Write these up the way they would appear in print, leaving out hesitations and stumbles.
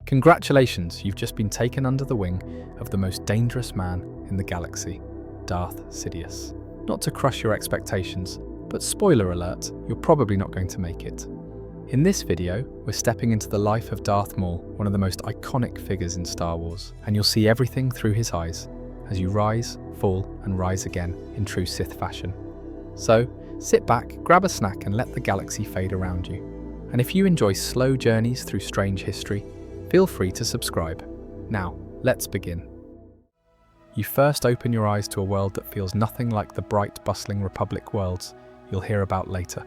Congratulations, you've just been taken under the wing of the most dangerous man in the galaxy, Darth Sidious. Not to crush your expectations, but spoiler alert, you're probably not going to make it. In this video, we're stepping into the life of Darth Maul, one of the most iconic figures in Star Wars, and you'll see everything through his eyes as you rise, fall, and rise again in true Sith fashion. So, sit back, grab a snack, and let the galaxy fade around you. And if you enjoy slow journeys through strange history, feel free to subscribe. Now, let's begin. You first open your eyes to a world that feels nothing like the bright, bustling Republic worlds you'll hear about later.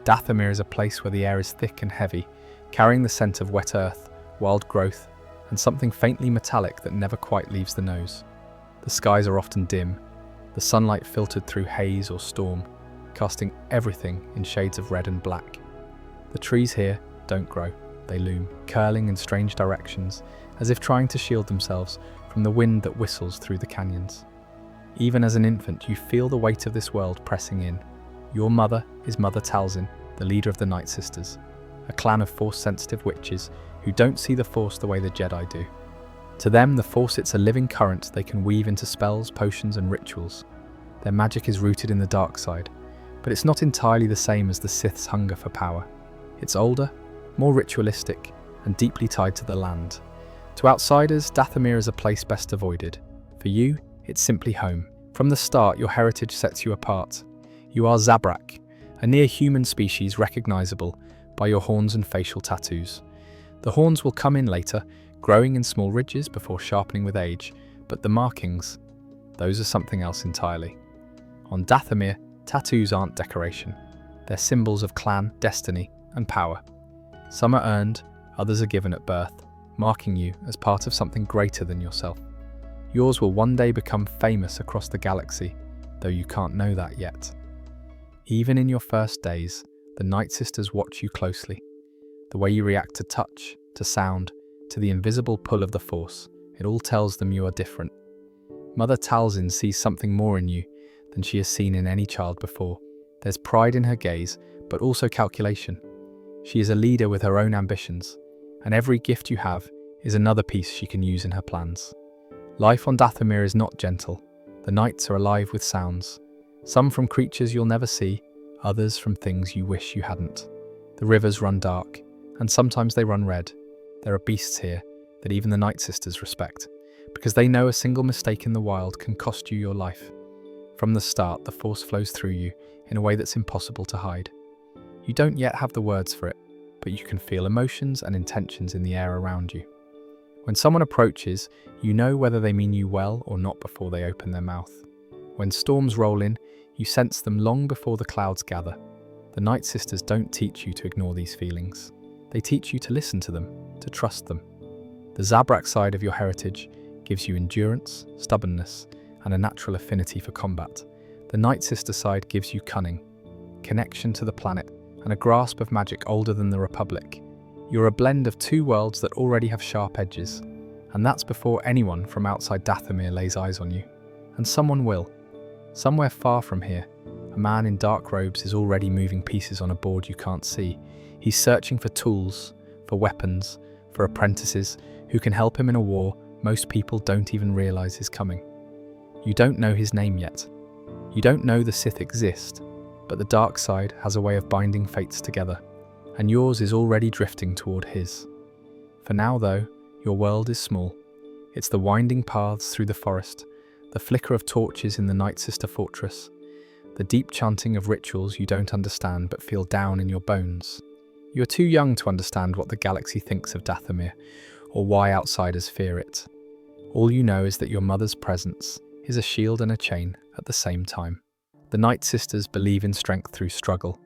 Dathomir is a place where the air is thick and heavy, carrying the scent of wet earth, wild growth, and something faintly metallic that never quite leaves the nose. The skies are often dim, the sunlight filtered through haze or storm, casting everything in shades of red and black. The trees here don't grow. They loom, curling in strange directions, as if trying to shield themselves from the wind that whistles through the canyons. Even as an infant, you feel the weight of this world pressing in. Your mother is Mother Talzin, the leader of the Nightsisters, a clan of Force-sensitive witches who don't see the Force the way the Jedi do. To them, the Force is a living current they can weave into spells, potions, and rituals. Their magic is rooted in the dark side, but it's not entirely the same as the Sith's hunger for power. It's older, more ritualistic, and deeply tied to the land. To outsiders, Dathomir is a place best avoided. For you, it's simply home. From the start, your heritage sets you apart. You are Zabrak, a near-human species recognizable by your horns and facial tattoos. The horns will come in later, growing in small ridges before sharpening with age, but the markings, those are something else entirely. On Dathomir, tattoos aren't decoration. They're symbols of clan, destiny, and power. Some are earned, others are given at birth, marking you as part of something greater than yourself. Yours will one day become famous across the galaxy, though you can't know that yet. Even in your first days, the Nightsisters watch you closely. The way you react to touch, to sound, to the invisible pull of the Force, it all tells them you are different. Mother Talzin sees something more in you than she has seen in any child before. There's pride in her gaze, but also calculation. She is a leader with her own ambitions, and every gift you have is another piece she can use in her plans. Life on Dathomir is not gentle. The nights are alive with sounds, some from creatures you'll never see, others from things you wish you hadn't. The rivers run dark, and sometimes they run red. There are beasts here that even the Nightsisters respect, because they know a single mistake in the wild can cost you your life. From the start, the Force flows through you in a way that's impossible to hide. You don't yet have the words for it, but you can feel emotions and intentions in the air around you. When someone approaches, you know whether they mean you well or not before they open their mouth. When storms roll in, you sense them long before the clouds gather. The Nightsisters don't teach you to ignore these feelings. They teach you to listen to them, to trust them. The Zabrak side of your heritage gives you endurance, stubbornness, and a natural affinity for combat. The Nightsister side gives you cunning, connection to the planet, and a grasp of magic older than the Republic. You're a blend of two worlds that already have sharp edges, and that's before anyone from outside Dathomir lays eyes on you. And someone will. Somewhere far from here, a man in dark robes is already moving pieces on a board you can't see. He's searching for tools, for weapons, for apprentices who can help him in a war most people don't even realize is coming. You don't know his name yet. You don't know the Sith exist, but the dark side has a way of binding fates together, and yours is already drifting toward his. For now, though, your world is small. It's the winding paths through the forest, the flicker of torches in the Nightsister fortress, the deep chanting of rituals you don't understand but feel down in your bones. You're too young to understand what the galaxy thinks of Dathomir, or why outsiders fear it. All you know is that your mother's presence is a shield and a chain at the same time. The Nightsisters believe in strength through struggle,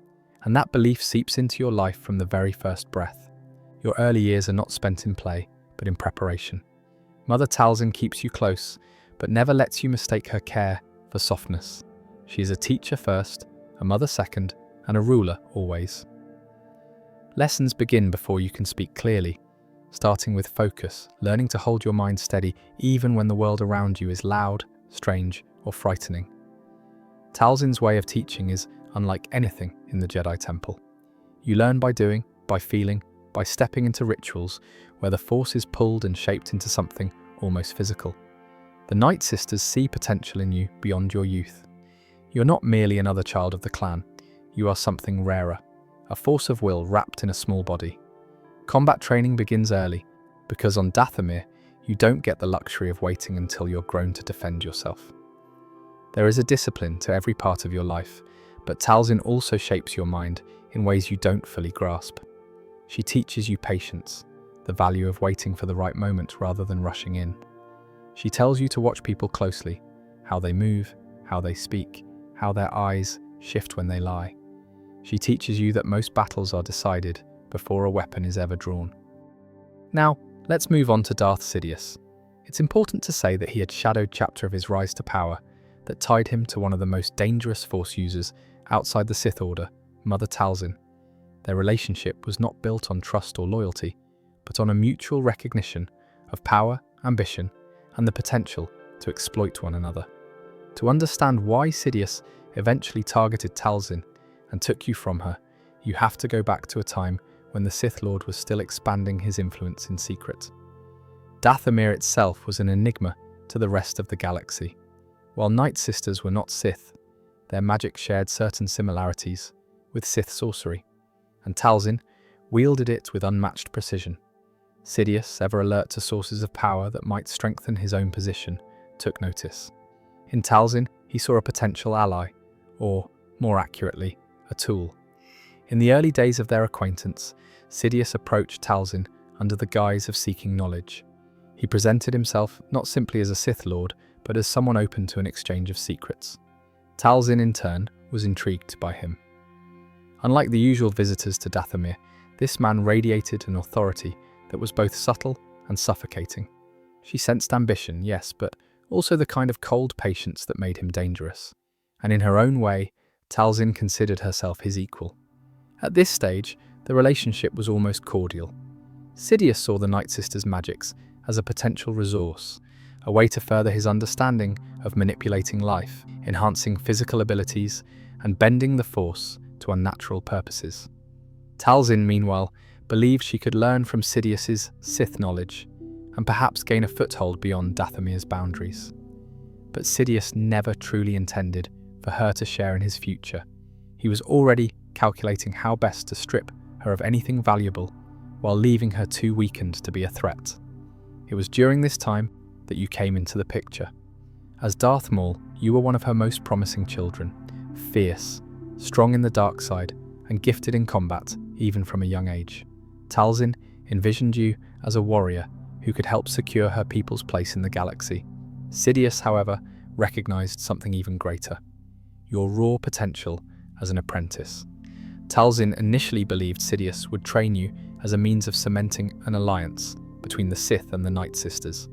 and that belief seeps into your life from the very first breath. Your early years are not spent in play, but in preparation. Mother Talzin keeps you close, but never lets you mistake her care for softness. She is a teacher first, a mother second, and a ruler always. Lessons begin before you can speak clearly, starting with focus, learning to hold your mind steady even when the world around you is loud, strange, or frightening. Talzin's way of teaching is unlike anything in the Jedi Temple. You learn by doing, by feeling, by stepping into rituals where the Force is pulled and shaped into something almost physical. The Nightsisters see potential in you beyond your youth. You're not merely another child of the clan, you are something rarer, a force of will wrapped in a small body. Combat training begins early, because on Dathomir, you don't get the luxury of waiting until you're grown to defend yourself. There is a discipline to every part of your life, but Talzin also shapes your mind in ways you don't fully grasp. She teaches you patience, the value of waiting for the right moment rather than rushing in. She tells you to watch people closely, how they move, how they speak, how their eyes shift when they lie. She teaches you that most battles are decided before a weapon is ever drawn. Now, let's move on to Darth Sidious. It's important to say that he had shadowed chapter of his rise to power that tied him to one of the most dangerous Force users outside the Sith Order, Mother Talzin. Their relationship was not built on trust or loyalty, but on a mutual recognition of power, ambition, and the potential to exploit one another. To understand why Sidious eventually targeted Talzin and took you from her, you have to go back to a time when the Sith Lord was still expanding his influence in secret. Dathomir itself was an enigma to the rest of the galaxy. While Nightsisters were not Sith, their magic shared certain similarities with Sith sorcery, and Talzin wielded it with unmatched precision. Sidious, ever alert to sources of power that might strengthen his own position, took notice. In Talzin, he saw a potential ally, or, more accurately, a tool. In the early days of their acquaintance, Sidious approached Talzin under the guise of seeking knowledge. He presented himself not simply as a Sith Lord, but as someone open to an exchange of secrets. Talzin, in turn, was intrigued by him. Unlike the usual visitors to Dathomir, this man radiated an authority that was both subtle and suffocating. She sensed ambition, yes, but also the kind of cold patience that made him dangerous. And in her own way, Talzin considered herself his equal. At this stage, the relationship was almost cordial. Sidious saw the Nightsisters' magics as a potential resource, a way to further his understanding of manipulating life, enhancing physical abilities, and bending the Force to unnatural purposes. Talzin, meanwhile, believed she could learn from Sidious's Sith knowledge, and perhaps gain a foothold beyond Dathomir's boundaries. But Sidious never truly intended for her to share in his future. He was already calculating how best to strip her of anything valuable while leaving her too weakened to be a threat. It was during this time that you came into the picture. As Darth Maul, you were one of her most promising children, fierce, strong in the dark side, and gifted in combat, even from a young age. Talzin envisioned you as a warrior who could help secure her people's place in the galaxy. Sidious, however, recognized something even greater: your raw potential as an apprentice. Talzin initially believed Sidious would train you as a means of cementing an alliance between the Sith and the Nightsisters.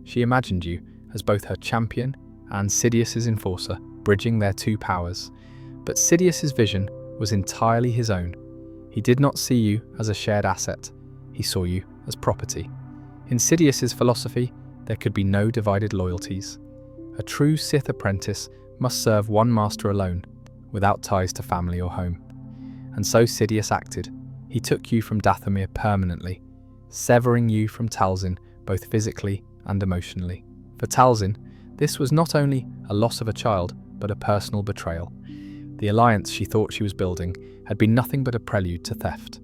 She imagined you as both her champion and Sidious's enforcer, bridging their two powers. But Sidious's vision was entirely his own. He did not see you as a shared asset, he saw you as property. In Sidious's philosophy, there could be no divided loyalties. A true Sith apprentice must serve one master alone, without ties to family or home. And so Sidious acted. He took you from Dathomir permanently, severing you from Talzin both physically and emotionally. For Talzin, this was not only a loss of a child, but a personal betrayal. The alliance she thought she was building had been nothing but a prelude to theft.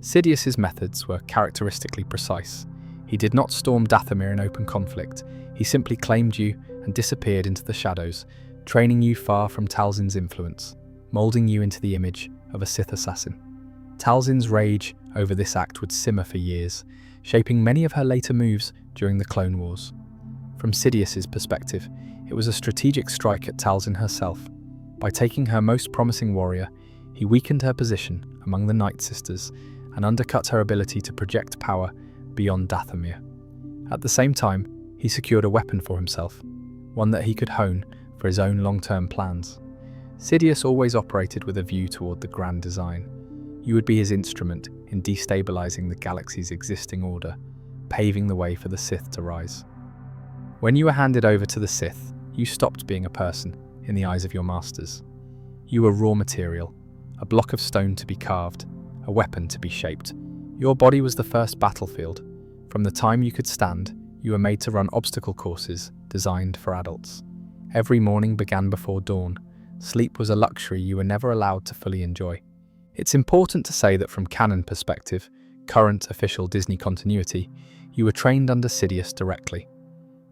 Sidious's methods were characteristically precise. He did not storm Dathomir in open conflict. He simply claimed you and disappeared into the shadows, training you far from Talzin's influence, molding you into the image of a Sith assassin. Talzin's rage over this act would simmer for years, shaping many of her later moves during the Clone Wars. From Sidious's perspective, it was a strategic strike at Talzin herself. By taking her most promising warrior, he weakened her position among the Nightsisters and undercut her ability to project power beyond Dathomir. At the same time, he secured a weapon for himself, one that he could hone for his own long-term plans. Sidious always operated with a view toward the grand design. You would be his instrument in destabilizing the galaxy's existing order, paving the way for the Sith to rise. When you were handed over to the Sith, you stopped being a person in the eyes of your masters. You were raw material, a block of stone to be carved, a weapon to be shaped. Your body was the first battlefield. From the time you could stand, you were made to run obstacle courses designed for adults. Every morning began before dawn. Sleep was a luxury you were never allowed to fully enjoy. It's important to say that from canon perspective, current official Disney continuity, you were trained under Sidious directly.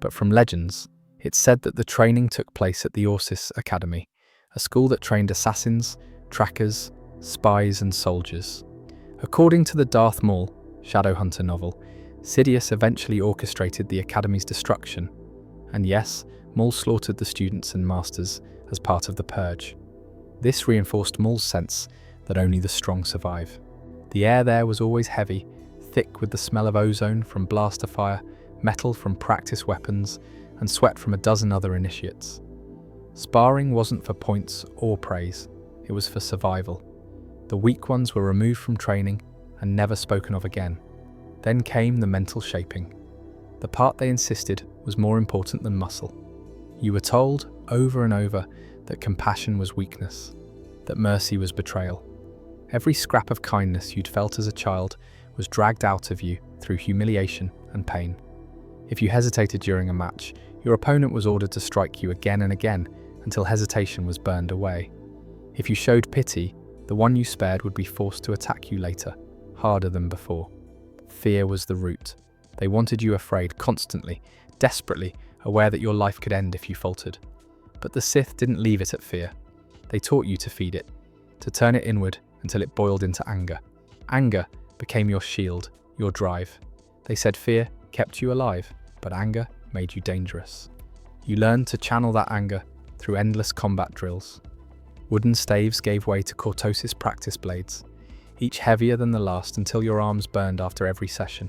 But from legends, it's said that the training took place at the Orsis Academy, a school that trained assassins, trackers, spies and soldiers. According to the Darth Maul, Shadowhunter novel, Sidious eventually orchestrated the Academy's destruction. And yes, Maul slaughtered the students and masters as part of the Purge. This reinforced Maul's sense that only the strong survive. The air there was always heavy, thick with the smell of ozone from blaster fire, metal from practice weapons, and sweat from a dozen other initiates. Sparring wasn't for points or praise, it was for survival. The weak ones were removed from training and never spoken of again. Then came the mental shaping. The part they insisted was more important than muscle. You were told over and over that compassion was weakness, that mercy was betrayal. Every scrap of kindness you'd felt as a child was dragged out of you through humiliation and pain. If you hesitated during a match, your opponent was ordered to strike you again and again until hesitation was burned away. If you showed pity, the one you spared would be forced to attack you later, harder than before. Fear was the root. They wanted you afraid constantly, desperately, aware that your life could end if you faltered. But the Sith didn't leave it at fear. They taught you to feed it, to turn it inward until it boiled into anger. Anger became your shield, your drive. They said fear kept you alive, but anger made you dangerous. You learned to channel that anger through endless combat drills. Wooden staves gave way to cortosis practice blades, each heavier than the last until your arms burned after every session.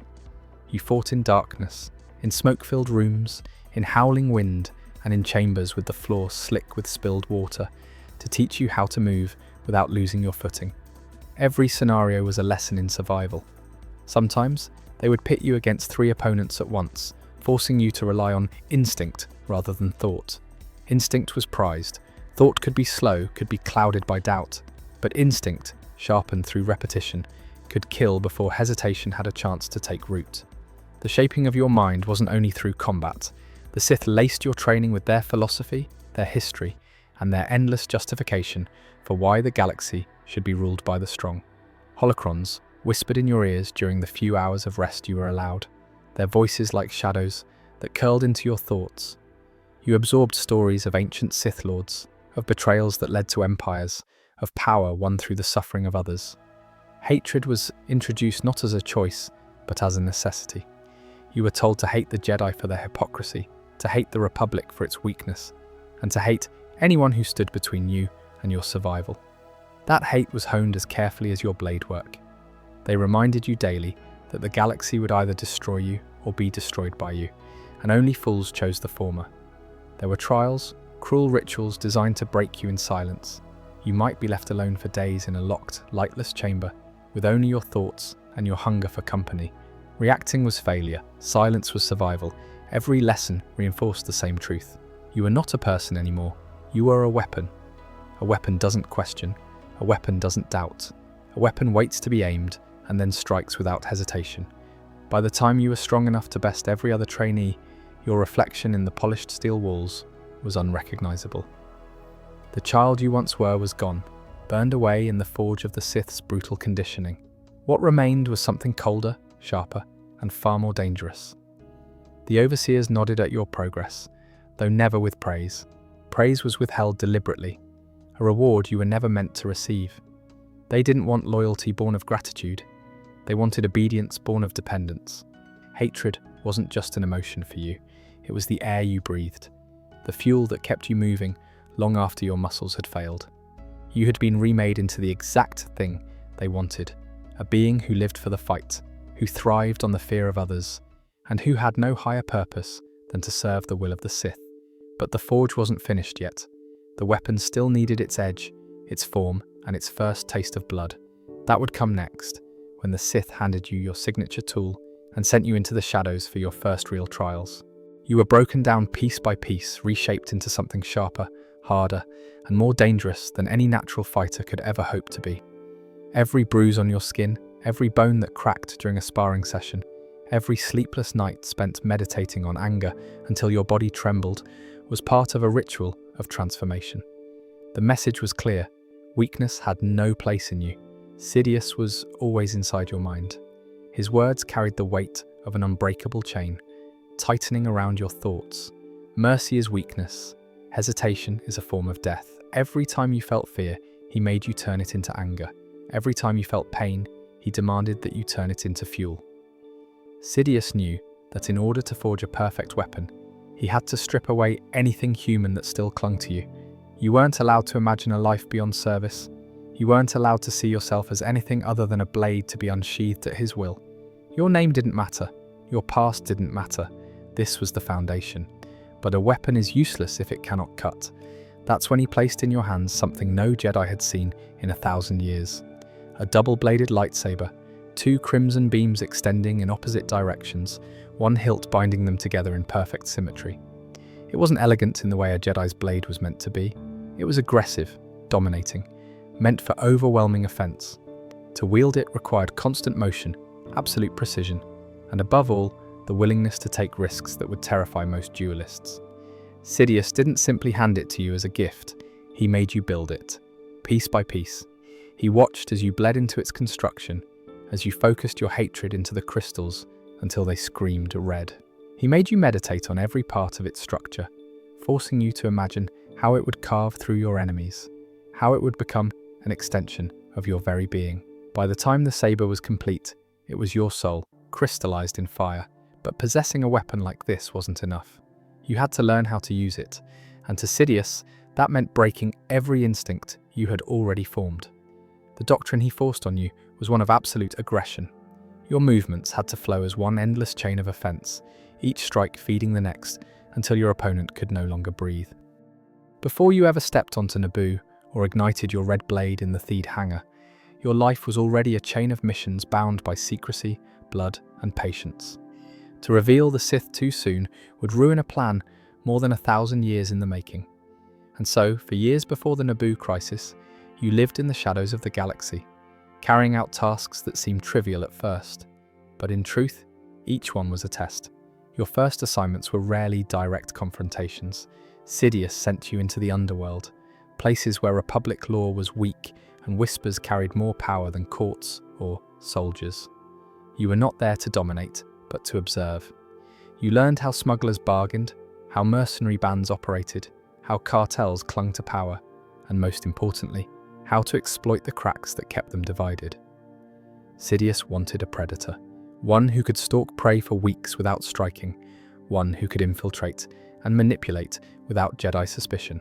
You fought in darkness, in smoke-filled rooms, in howling wind, and in chambers with the floor slick with spilled water, to teach you how to move without losing your footing. Every scenario was a lesson in survival. Sometimes, they would pit you against 3 opponents at once, forcing you to rely on instinct rather than thought. Instinct was prized. Thought could be slow, could be clouded by doubt, but instinct, sharpened through repetition, could kill before hesitation had a chance to take root. The shaping of your mind wasn't only through combat. The Sith laced your training with their philosophy, their history, and their endless justification for why the galaxy should be ruled by the strong. Holocrons whispered in your ears during the few hours of rest you were allowed, their voices like shadows that curled into your thoughts. You absorbed stories of ancient Sith lords, of betrayals that led to empires, of power won through the suffering of others. Hatred was introduced not as a choice, but as a necessity. You were told to hate the Jedi for their hypocrisy, to hate the Republic for its weakness, and to hate anyone who stood between you and your survival. That hate was honed as carefully as your blade work. They reminded you daily that the galaxy would either destroy you or be destroyed by you, and only fools chose the former. There were trials, cruel rituals designed to break you in silence. You might be left alone for days in a locked, lightless chamber, with only your thoughts and your hunger for company. Reacting was failure, silence was survival. Every lesson reinforced the same truth. You were not a person anymore. You were a weapon. A weapon doesn't question. A weapon doesn't doubt. A weapon waits to be aimed and then strikes without hesitation. By the time you were strong enough to best every other trainee, your reflection in the polished steel walls was unrecognizable. The child you once were was gone, burned away in the forge of the Sith's brutal conditioning. What remained was something colder, sharper, and far more dangerous. The overseers nodded at your progress, though never with praise. Praise was withheld deliberately, a reward you were never meant to receive. They didn't want loyalty born of gratitude. They wanted obedience born of dependence. Hatred wasn't just an emotion for you, it was the air you breathed, the fuel that kept you moving long after your muscles had failed. You had been remade into the exact thing they wanted, a being who lived for the fight, who thrived on the fear of others, and who had no higher purpose than to serve the will of the Sith. But the forge wasn't finished yet. The weapon still needed its edge, its form, and its first taste of blood. That would come next, when the Sith handed you your signature tool and sent you into the shadows for your first real trials. You were broken down piece by piece, reshaped into something sharper, harder, and more dangerous than any natural fighter could ever hope to be. Every bruise on your skin, every bone that cracked during a sparring session, every sleepless night spent meditating on anger until your body trembled was part of a ritual of transformation. The message was clear. Weakness had no place in you. Sidious was always inside your mind. His words carried the weight of an unbreakable chain, tightening around your thoughts. Mercy is weakness. Hesitation is a form of death. Every time you felt fear, he made you turn it into anger. Every time you felt pain, he demanded that you turn it into fuel. Sidious knew that in order to forge a perfect weapon, he had to strip away anything human that still clung to you. You weren't allowed to imagine a life beyond service. You weren't allowed to see yourself as anything other than a blade to be unsheathed at his will. Your name didn't matter. Your past didn't matter. This was the foundation. But a weapon is useless if it cannot cut. That's when he placed in your hands something no Jedi had seen in 1,000 years. A double-bladed lightsaber, 2 crimson beams extending in opposite directions, one hilt binding them together in perfect symmetry. It wasn't elegant in the way a Jedi's blade was meant to be. It was aggressive, dominating, meant for overwhelming offense. To wield it required constant motion, absolute precision, and above all, the willingness to take risks that would terrify most duelists. Sidious didn't simply hand it to you as a gift, he made you build it, piece by piece. He watched as you bled into its construction, as you focused your hatred into the crystals until they screamed red. He made you meditate on every part of its structure, forcing you to imagine how it would carve through your enemies, how it would become an extension of your very being. By the time the saber was complete, it was your soul, crystallized in fire. But possessing a weapon like this wasn't enough. You had to learn how to use it, and to Sidious, that meant breaking every instinct you had already formed. The doctrine he forced on you was one of absolute aggression. Your movements had to flow as one endless chain of offense, each strike feeding the next until your opponent could no longer breathe. Before you ever stepped onto Naboo or ignited your red blade in the Theed hangar, your life was already a chain of missions bound by secrecy, blood, and patience. To reveal the Sith too soon would ruin a plan more than 1,000 years in the making. And so, for years before the Naboo crisis, you lived in the shadows of the galaxy, carrying out tasks that seemed trivial at first. But in truth, each one was a test. Your first assignments were rarely direct confrontations. Sidious sent you into the underworld, places where Republic law was weak and whispers carried more power than courts or soldiers. You were not there to dominate, but to observe. You learned how smugglers bargained, how mercenary bands operated, how cartels clung to power, and most importantly, how to exploit the cracks that kept them divided. Sidious wanted a predator, one who could stalk prey for weeks without striking, one who could infiltrate and manipulate without Jedi suspicion.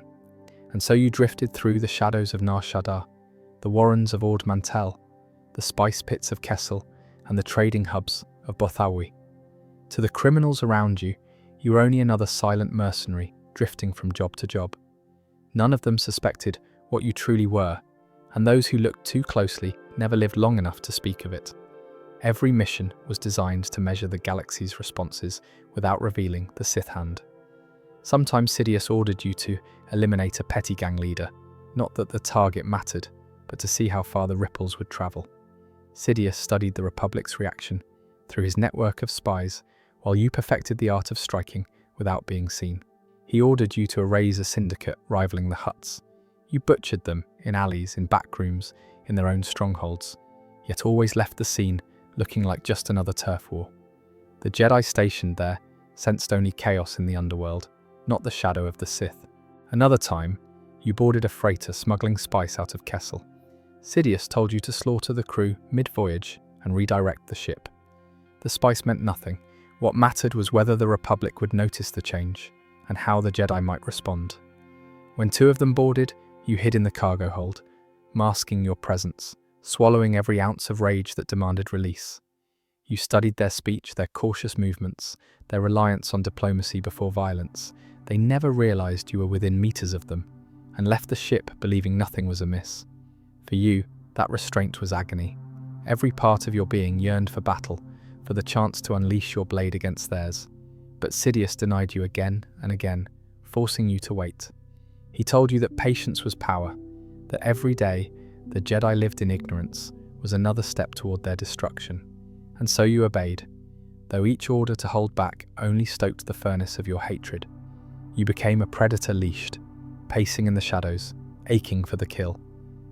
And so you drifted through the shadows of Nar Shaddaa, the warrens of Ord Mantell, the spice pits of Kessel, and the trading hubs of Bothawi. To the criminals around you, you were only another silent mercenary drifting from job to job. None of them suspected what you truly were, and those who looked too closely never lived long enough to speak of it. Every mission was designed to measure the galaxy's responses without revealing the Sith hand. Sometimes Sidious ordered you to eliminate a petty gang leader, not that the target mattered, but to see how far the ripples would travel. Sidious studied the Republic's reaction through his network of spies, while you perfected the art of striking without being seen. He ordered you to erase a syndicate rivaling the Hutts. You butchered them in alleys, in back rooms, in their own strongholds, yet always left the scene looking like just another turf war. The Jedi stationed there sensed only chaos in the underworld, not the shadow of the Sith. Another time, you boarded a freighter smuggling spice out of Kessel. Sidious told you to slaughter the crew mid-voyage and redirect the ship. The spice meant nothing. What mattered was whether the Republic would notice the change and how the Jedi might respond. When 2 of them boarded, you hid in the cargo hold, masking your presence, swallowing every ounce of rage that demanded release. You studied their speech, their cautious movements, their reliance on diplomacy before violence. They never realized you were within meters of them, and left the ship believing nothing was amiss. For you, that restraint was agony. Every part of your being yearned for battle, for the chance to unleash your blade against theirs. But Sidious denied you again and again, forcing you to wait. He told you that patience was power, that every day the Jedi lived in ignorance, was another step toward their destruction. And so you obeyed, though each order to hold back only stoked the furnace of your hatred. You became a predator leashed, pacing in the shadows, aching for the kill.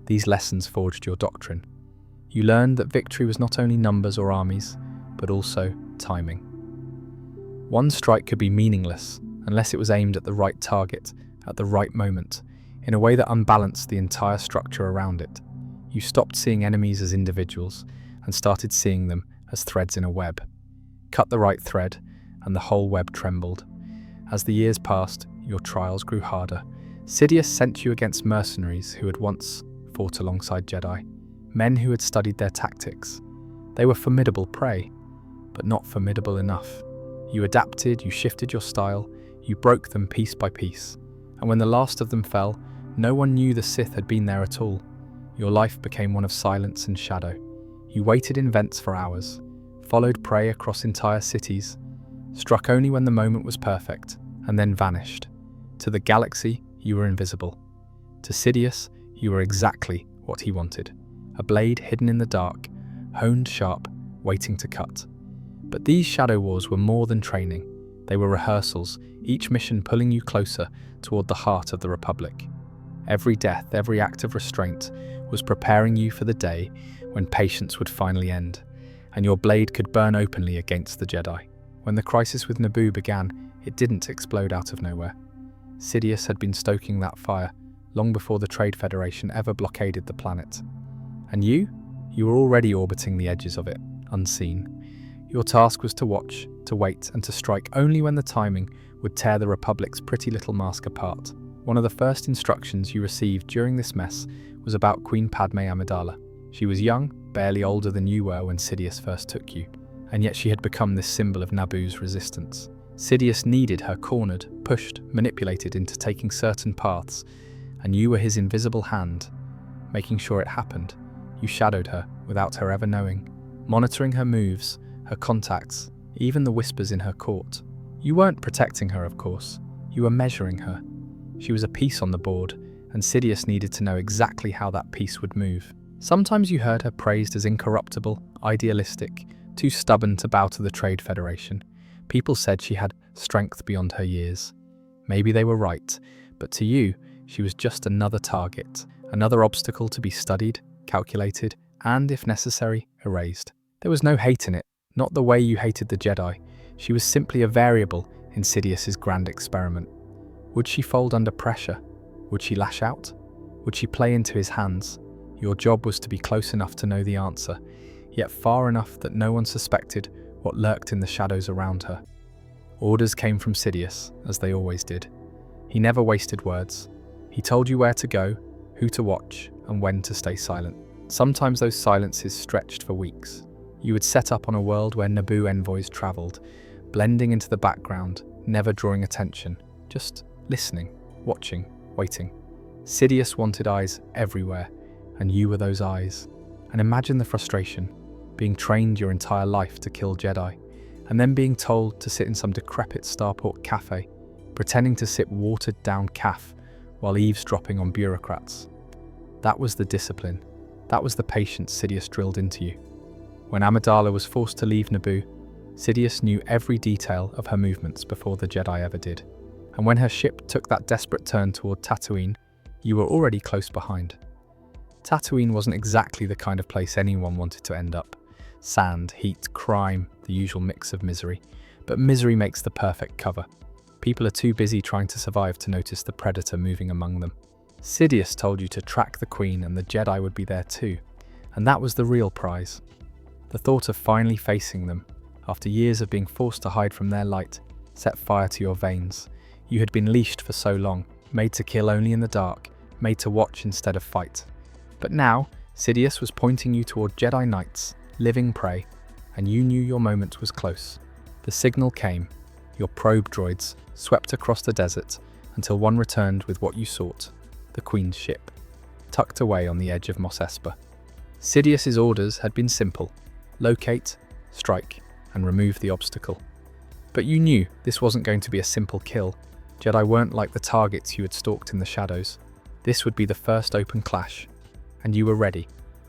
These lessons forged your doctrine. You learned that victory was not only numbers or armies, but also timing. One strike could be meaningless unless it was aimed at the right target, at the right moment, in a way that unbalanced the entire structure around it. You stopped seeing enemies as individuals and started seeing them as threads in a web. Cut the right thread, and the whole web trembled. As the years passed, your trials grew harder. Sidious sent you against mercenaries who had once fought alongside Jedi, men who had studied their tactics. They were formidable prey, but not formidable enough. You adapted, you shifted your style, you broke them piece by piece. And when the last of them fell, no one knew the Sith had been there at all. Your life became one of silence and shadow. You waited in vents for hours, followed prey across entire cities, struck only when the moment was perfect, and then vanished. To the galaxy, you were invisible. To Sidious, you were exactly what he wanted. A blade hidden in the dark, honed sharp, waiting to cut. But these shadow wars were more than training. They were rehearsals, each mission pulling you closer toward the heart of the Republic. Every death, every act of restraint was preparing you for the day when patience would finally end, and your blade could burn openly against the Jedi. When the crisis with Naboo began, it didn't explode out of nowhere. Sidious had been stoking that fire long before the Trade Federation ever blockaded the planet. And you were already orbiting the edges of it, unseen. Your task was to watch, to wait, and to strike only when the timing would tear the Republic's pretty little mask apart. One of the first instructions you received during this mess was about Queen Padme Amidala. She was young, barely older than you were when Sidious first took you, and yet she had become this symbol of Naboo's resistance. Sidious needed her cornered, pushed, manipulated into taking certain paths, and you were his invisible hand, making sure it happened. You shadowed her without her ever knowing, monitoring her moves, her contacts, even the whispers in her court. You weren't protecting her, of course. You were measuring her. She was a piece on the board, and Sidious needed to know exactly how that piece would move. Sometimes you heard her praised as incorruptible, idealistic, too stubborn to bow to the Trade Federation. People said she had strength beyond her years. Maybe they were right, but to you, she was just another target, another obstacle to be studied, calculated, and, if necessary, erased. There was no hate in it, not the way you hated the Jedi. She was simply a variable in Sidious's grand experiment. Would she fold under pressure? Would she lash out? Would she play into his hands? Your job was to be close enough to know the answer, yet far enough that no one suspected what lurked in the shadows around her. Orders came from Sidious, as they always did. He never wasted words. He told you where to go, who to watch, and when to stay silent. Sometimes those silences stretched for weeks. You would set up on a world where Naboo envoys travelled, blending into the background, never drawing attention, just listening, watching, waiting. Sidious wanted eyes everywhere, and you were those eyes. And imagine the frustration, being trained your entire life to kill Jedi, and then being told to sit in some decrepit starport cafe, pretending to sip watered-down caf while eavesdropping on bureaucrats. That was the discipline. That was the patience Sidious drilled into you. When Amidala was forced to leave Naboo, Sidious knew every detail of her movements before the Jedi ever did. And when her ship took that desperate turn toward Tatooine, you were already close behind. Tatooine wasn't exactly the kind of place anyone wanted to end up. Sand, heat, crime, the usual mix of misery. But misery makes the perfect cover. People are too busy trying to survive to notice the predator moving among them. Sidious told you to track the Queen and the Jedi would be there too. And that was the real prize. The thought of finally facing them, after years of being forced to hide from their light, set fire to your veins. You had been leashed for so long, made to kill only in the dark, made to watch instead of fight. But now, Sidious was pointing you toward Jedi Knights, living prey, and you knew your moment was close. The signal came. Your probe droids swept across the desert until one returned with what you sought, the Queen's ship, tucked away on the edge of Mos Espa. Sidious's orders had been simple: locate, strike, and remove the obstacle. But you knew this wasn't going to be a simple kill. Jedi weren't like the targets you had stalked in the shadows. This would be the first open clash, and you were ready.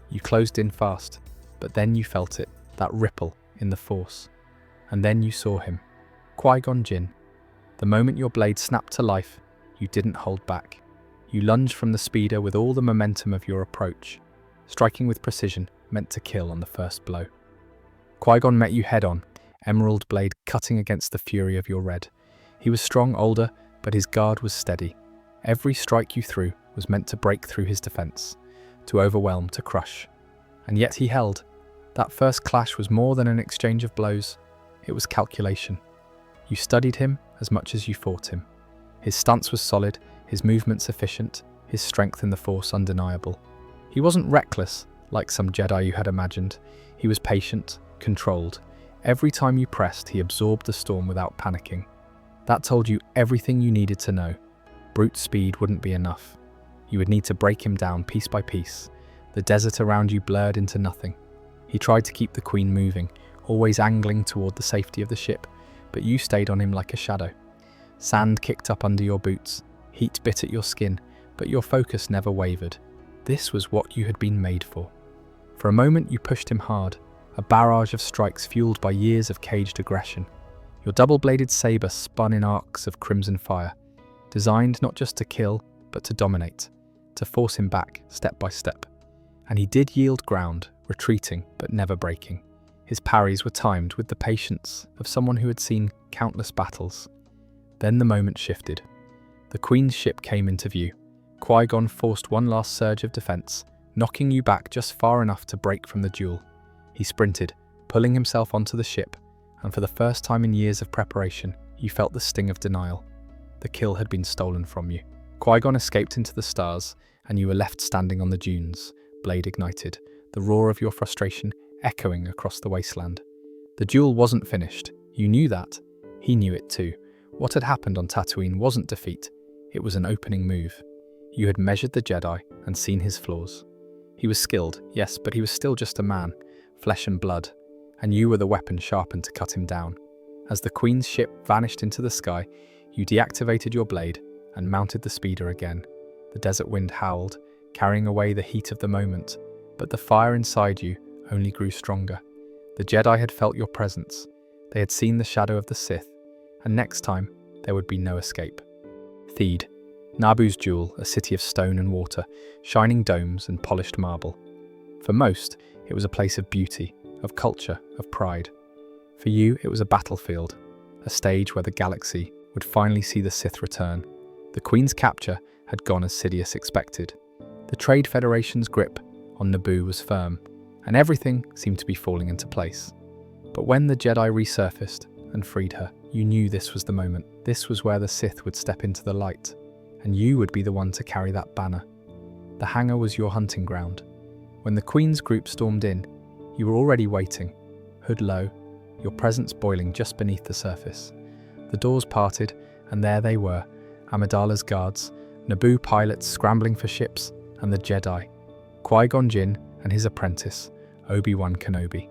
You closed in fast, but then you felt it, that ripple in the Force. And then you saw him, Qui-Gon Jinn. The moment your blade snapped to life, you didn't hold back. You lunged from the speeder with all the momentum of your approach, striking with precision, meant to kill on the first blow. Qui-Gon met you head-on, emerald blade cutting against the fury of your red. He was strong, older, but his guard was steady. Every strike you threw was meant to break through his defense, to overwhelm, to crush. And yet he held. That first clash was more than an exchange of blows. It was calculation. You studied him as much as you fought him. His stance was solid, his movements efficient, his strength in the Force undeniable. He wasn't reckless, like some Jedi you had imagined. He was patient, controlled. Every time you pressed, he absorbed the storm without panicking. That told you everything you needed to know. Brute speed wouldn't be enough. You would need to break him down piece by piece. The desert around you blurred into nothing. He tried to keep the Queen moving, always angling toward the safety of the ship, but you stayed on him like a shadow. Sand kicked up under your boots, heat bit at your skin, but your focus never wavered. This was what you had been made for. For a moment you pushed him hard, a barrage of strikes fueled by years of caged aggression. Your double-bladed saber spun in arcs of crimson fire, designed not just to kill, but to dominate, to force him back, step by step. And he did yield ground, retreating but never breaking. His parries were timed with the patience of someone who had seen countless battles. Then the moment shifted. The Queen's ship came into view. Qui-Gon forced one last surge of defense, knocking you back just far enough to break from the duel. He sprinted, pulling himself onto the ship, and for the first time in years of preparation, you felt the sting of denial. The kill had been stolen from you. Qui-Gon escaped into the stars, and you were left standing on the dunes, blade ignited, the roar of your frustration echoing across the wasteland. The duel wasn't finished. You knew that. He knew it too. What had happened on Tatooine wasn't defeat. It was an opening move. You had measured the Jedi and seen his flaws. He was skilled, yes, but he was still just a man, flesh and blood, and you were the weapon sharpened to cut him down. As the Queen's ship vanished into the sky, you deactivated your blade and mounted the speeder again. The desert wind howled, carrying away the heat of the moment, but the fire inside you only grew stronger. The Jedi had felt your presence. They had seen the shadow of the Sith, and next time there would be no escape. Theed, Naboo's jewel, a city of stone and water, shining domes and polished marble. For most, it was a place of beauty, of culture, of pride. For you, it was a battlefield, a stage where the galaxy would finally see the Sith return. The Queen's capture had gone as Sidious expected. The Trade Federation's grip on Naboo was firm, and everything seemed to be falling into place. But when the Jedi resurfaced and freed her, you knew this was the moment. This was where the Sith would step into the light, and you would be the one to carry that banner. The hangar was your hunting ground. When the Queen's group stormed in, you were already waiting, hood low, your presence boiling just beneath the surface. The doors parted, and there they were, Amidala's guards, Naboo pilots scrambling for ships, and the Jedi, Qui-Gon Jinn and his apprentice, Obi-Wan Kenobi.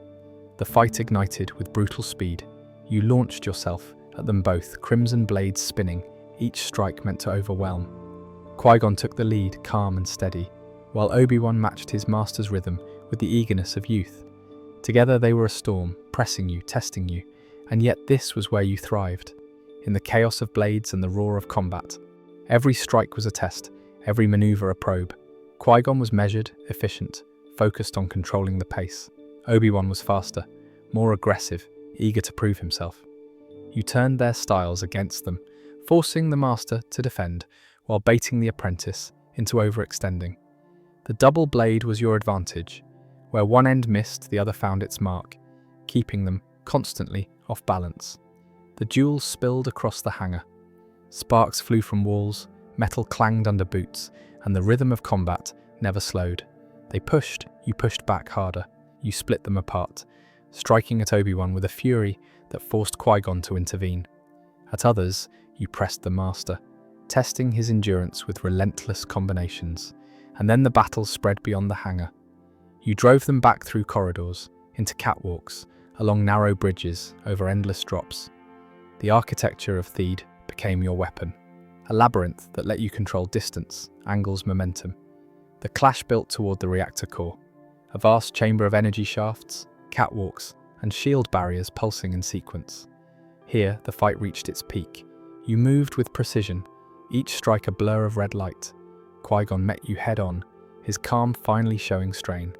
The fight ignited with brutal speed. You launched yourself at them both, crimson blades spinning, each strike meant to overwhelm. Qui-Gon took the lead, calm and steady, while Obi-Wan matched his master's rhythm with the eagerness of youth. Together they were a storm, pressing you, testing you, and yet this was where you thrived. In the chaos of blades and the roar of combat. Every strike was a test, every maneuver a probe. Qui-Gon was measured, efficient, focused on controlling the pace. Obi-Wan was faster, more aggressive, eager to prove himself. You turned their styles against them, forcing the master to defend, while baiting the apprentice into overextending. The double blade was your advantage. Where one end missed, the other found its mark, keeping them constantly off balance. The duel spilled across the hangar. Sparks flew from walls, metal clanged under boots, and the rhythm of combat never slowed. They pushed, you pushed back harder. You split them apart, striking at Obi-Wan with a fury that forced Qui-Gon to intervene. At others, you pressed the master, testing his endurance with relentless combinations, and then the battle spread beyond the hangar. You drove them back through corridors, into catwalks, along narrow bridges, over endless drops. The architecture of Theed became your weapon, a labyrinth that let you control distance, angles, momentum. The clash built toward the reactor core, a vast chamber of energy shafts, catwalks, and shield barriers pulsing in sequence. Here, the fight reached its peak. You moved with precision, each strike a blur of red light. Qui-Gon met you head-on, his calm finally showing strain.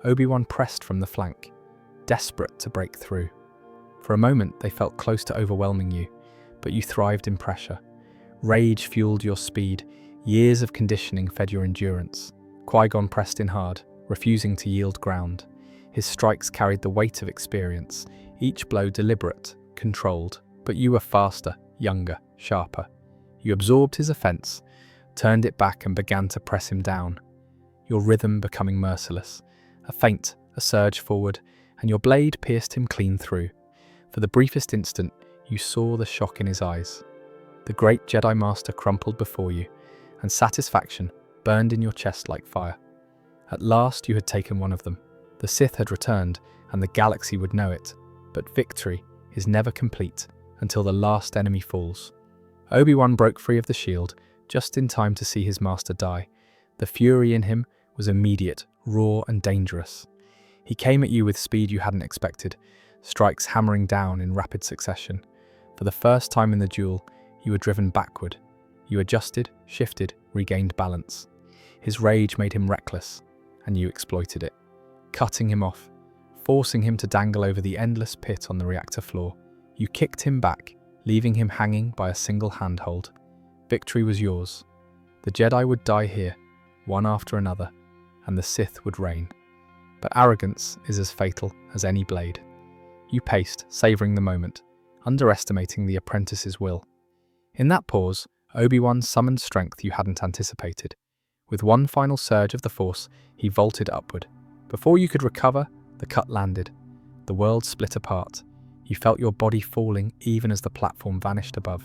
Obi-Wan pressed from the flank, desperate to break through. For a moment, they felt close to overwhelming you, but you thrived in pressure. Rage fueled your speed, years of conditioning fed your endurance. Qui-Gon pressed in hard, refusing to yield ground. His strikes carried the weight of experience, each blow deliberate, controlled, but you were faster, younger, sharper. You absorbed his offense, turned it back and began to press him down. Your rhythm becoming merciless, a feint, a surge forward, and your blade pierced him clean through. For the briefest instant, you saw the shock in his eyes. The great Jedi Master crumpled before you, and satisfaction burned in your chest like fire. At last you had taken one of them. The Sith had returned, and the galaxy would know it. But victory is never complete until the last enemy falls. Obi-Wan broke free of the shield, just in time to see his master die. The fury in him was immediate, raw and dangerous. He came at you with speed you hadn't expected, strikes hammering down in rapid succession. For the first time in the duel, you were driven backward. You adjusted, shifted, regained balance. His rage made him reckless, and you exploited it, cutting him off, forcing him to dangle over the endless pit on the reactor floor. You kicked him back, leaving him hanging by a single handhold. Victory was yours. The Jedi would die here, one after another, and the Sith would reign. But arrogance is as fatal as any blade. You paced, savouring the moment, underestimating the apprentice's will. In that pause, Obi-Wan summoned strength you hadn't anticipated. With one final surge of the Force, he vaulted upward. Before you could recover, the cut landed. The world split apart. You felt your body falling even as the platform vanished above.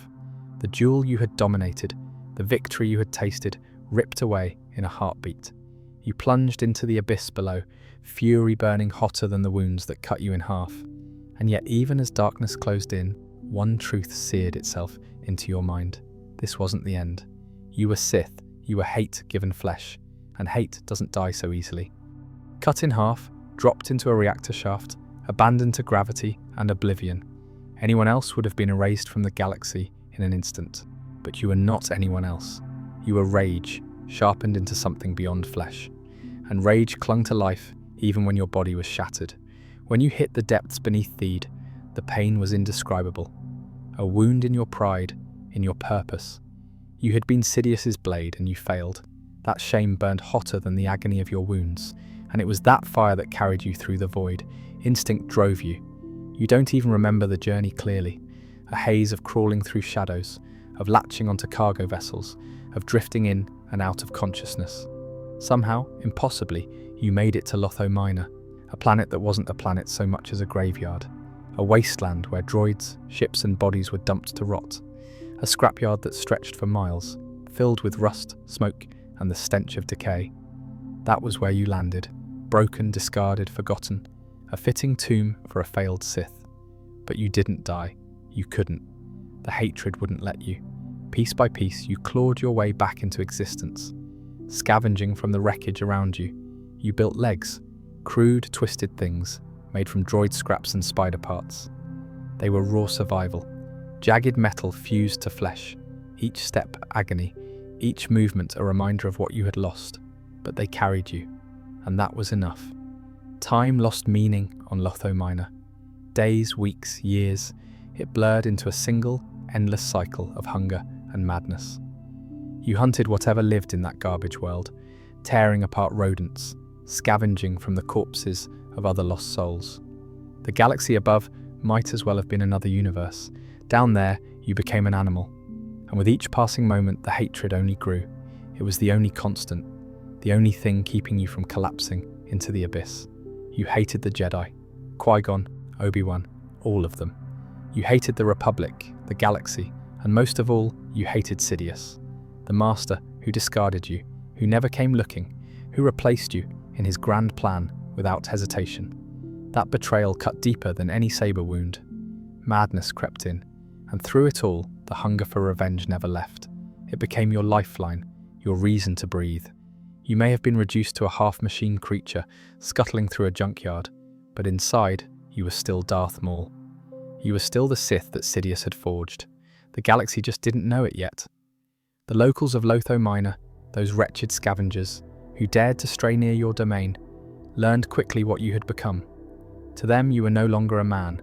The duel you had dominated, the victory you had tasted, ripped away in a heartbeat. You plunged into the abyss below, fury burning hotter than the wounds that cut you in half. And yet even as darkness closed in, one truth seared itself into your mind. This wasn't the end. You were Sith, you were hate given flesh, and hate doesn't die so easily. Cut in half, dropped into a reactor shaft, abandoned to gravity and oblivion. Anyone else would have been erased from the galaxy in an instant. But you were not anyone else. You were rage, sharpened into something beyond flesh. And rage clung to life even when your body was shattered. When you hit the depths beneath Theed, the pain was indescribable. A wound in your pride, in your purpose. You had been Sidious's blade and you failed. That shame burned hotter than the agony of your wounds, and it was that fire that carried you through the void. Instinct drove you. You don't even remember the journey clearly. A haze of crawling through shadows, of latching onto cargo vessels, of drifting in and out of consciousness. Somehow, impossibly, you made it to Lotho Minor, a planet that wasn't a planet so much as a graveyard. A wasteland where droids, ships and bodies were dumped to rot. A scrapyard that stretched for miles, filled with rust, smoke, and the stench of decay. That was where you landed, broken, discarded, forgotten, a fitting tomb for a failed Sith. But you didn't die. You couldn't. The hatred wouldn't let you. Piece by piece, you clawed your way back into existence. Scavenging from the wreckage around you, you built legs, crude, twisted things, made from droid scraps and spider parts. They were raw survival. Jagged metal fused to flesh, each step agony, each movement a reminder of what you had lost. But they carried you, and that was enough. Time lost meaning on Lotho Minor. Days, weeks, years, it blurred into a single, endless cycle of hunger and madness. You hunted whatever lived in that garbage world, tearing apart rodents, scavenging from the corpses of other lost souls. The galaxy above might as well have been another universe. Down there, you became an animal, and with each passing moment, the hatred only grew. It was the only constant, the only thing keeping you from collapsing into the abyss. You hated the Jedi, Qui-Gon, Obi-Wan, all of them. You hated the Republic, the galaxy, and most of all, you hated Sidious, the master who discarded you, who never came looking, who replaced you in his grand plan without hesitation. That betrayal cut deeper than any saber wound. Madness crept in, and through it all, the hunger for revenge never left. It became your lifeline, your reason to breathe. You may have been reduced to a half-machine creature scuttling through a junkyard, but inside, you were still Darth Maul. You were still the Sith that Sidious had forged. The galaxy just didn't know it yet. The locals of Lotho Minor, those wretched scavengers who dared to stray near your domain, learned quickly what you had become. To them, you were no longer a man.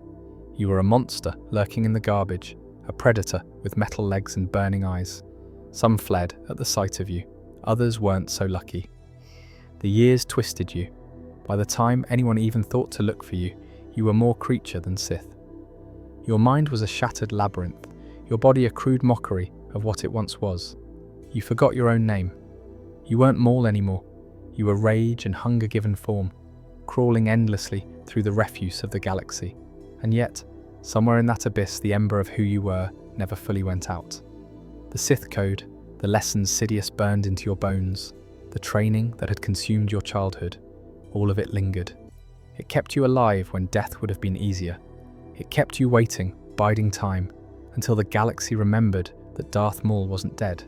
You were a monster lurking in the garbage, a predator with metal legs and burning eyes. Some fled at the sight of you. Others weren't so lucky. The years twisted you. By the time anyone even thought to look for you, you were more creature than Sith. Your mind was a shattered labyrinth, your body a crude mockery of what it once was. You forgot your own name. You weren't Maul anymore. You were rage and hunger given form, crawling endlessly through the refuse of the galaxy. And yet, somewhere in that abyss, the ember of who you were never fully went out. The Sith code, the lessons Sidious burned into your bones, the training that had consumed your childhood, all of it lingered. It kept you alive when death would have been easier. It kept you waiting, biding time, until the galaxy remembered that Darth Maul wasn't dead.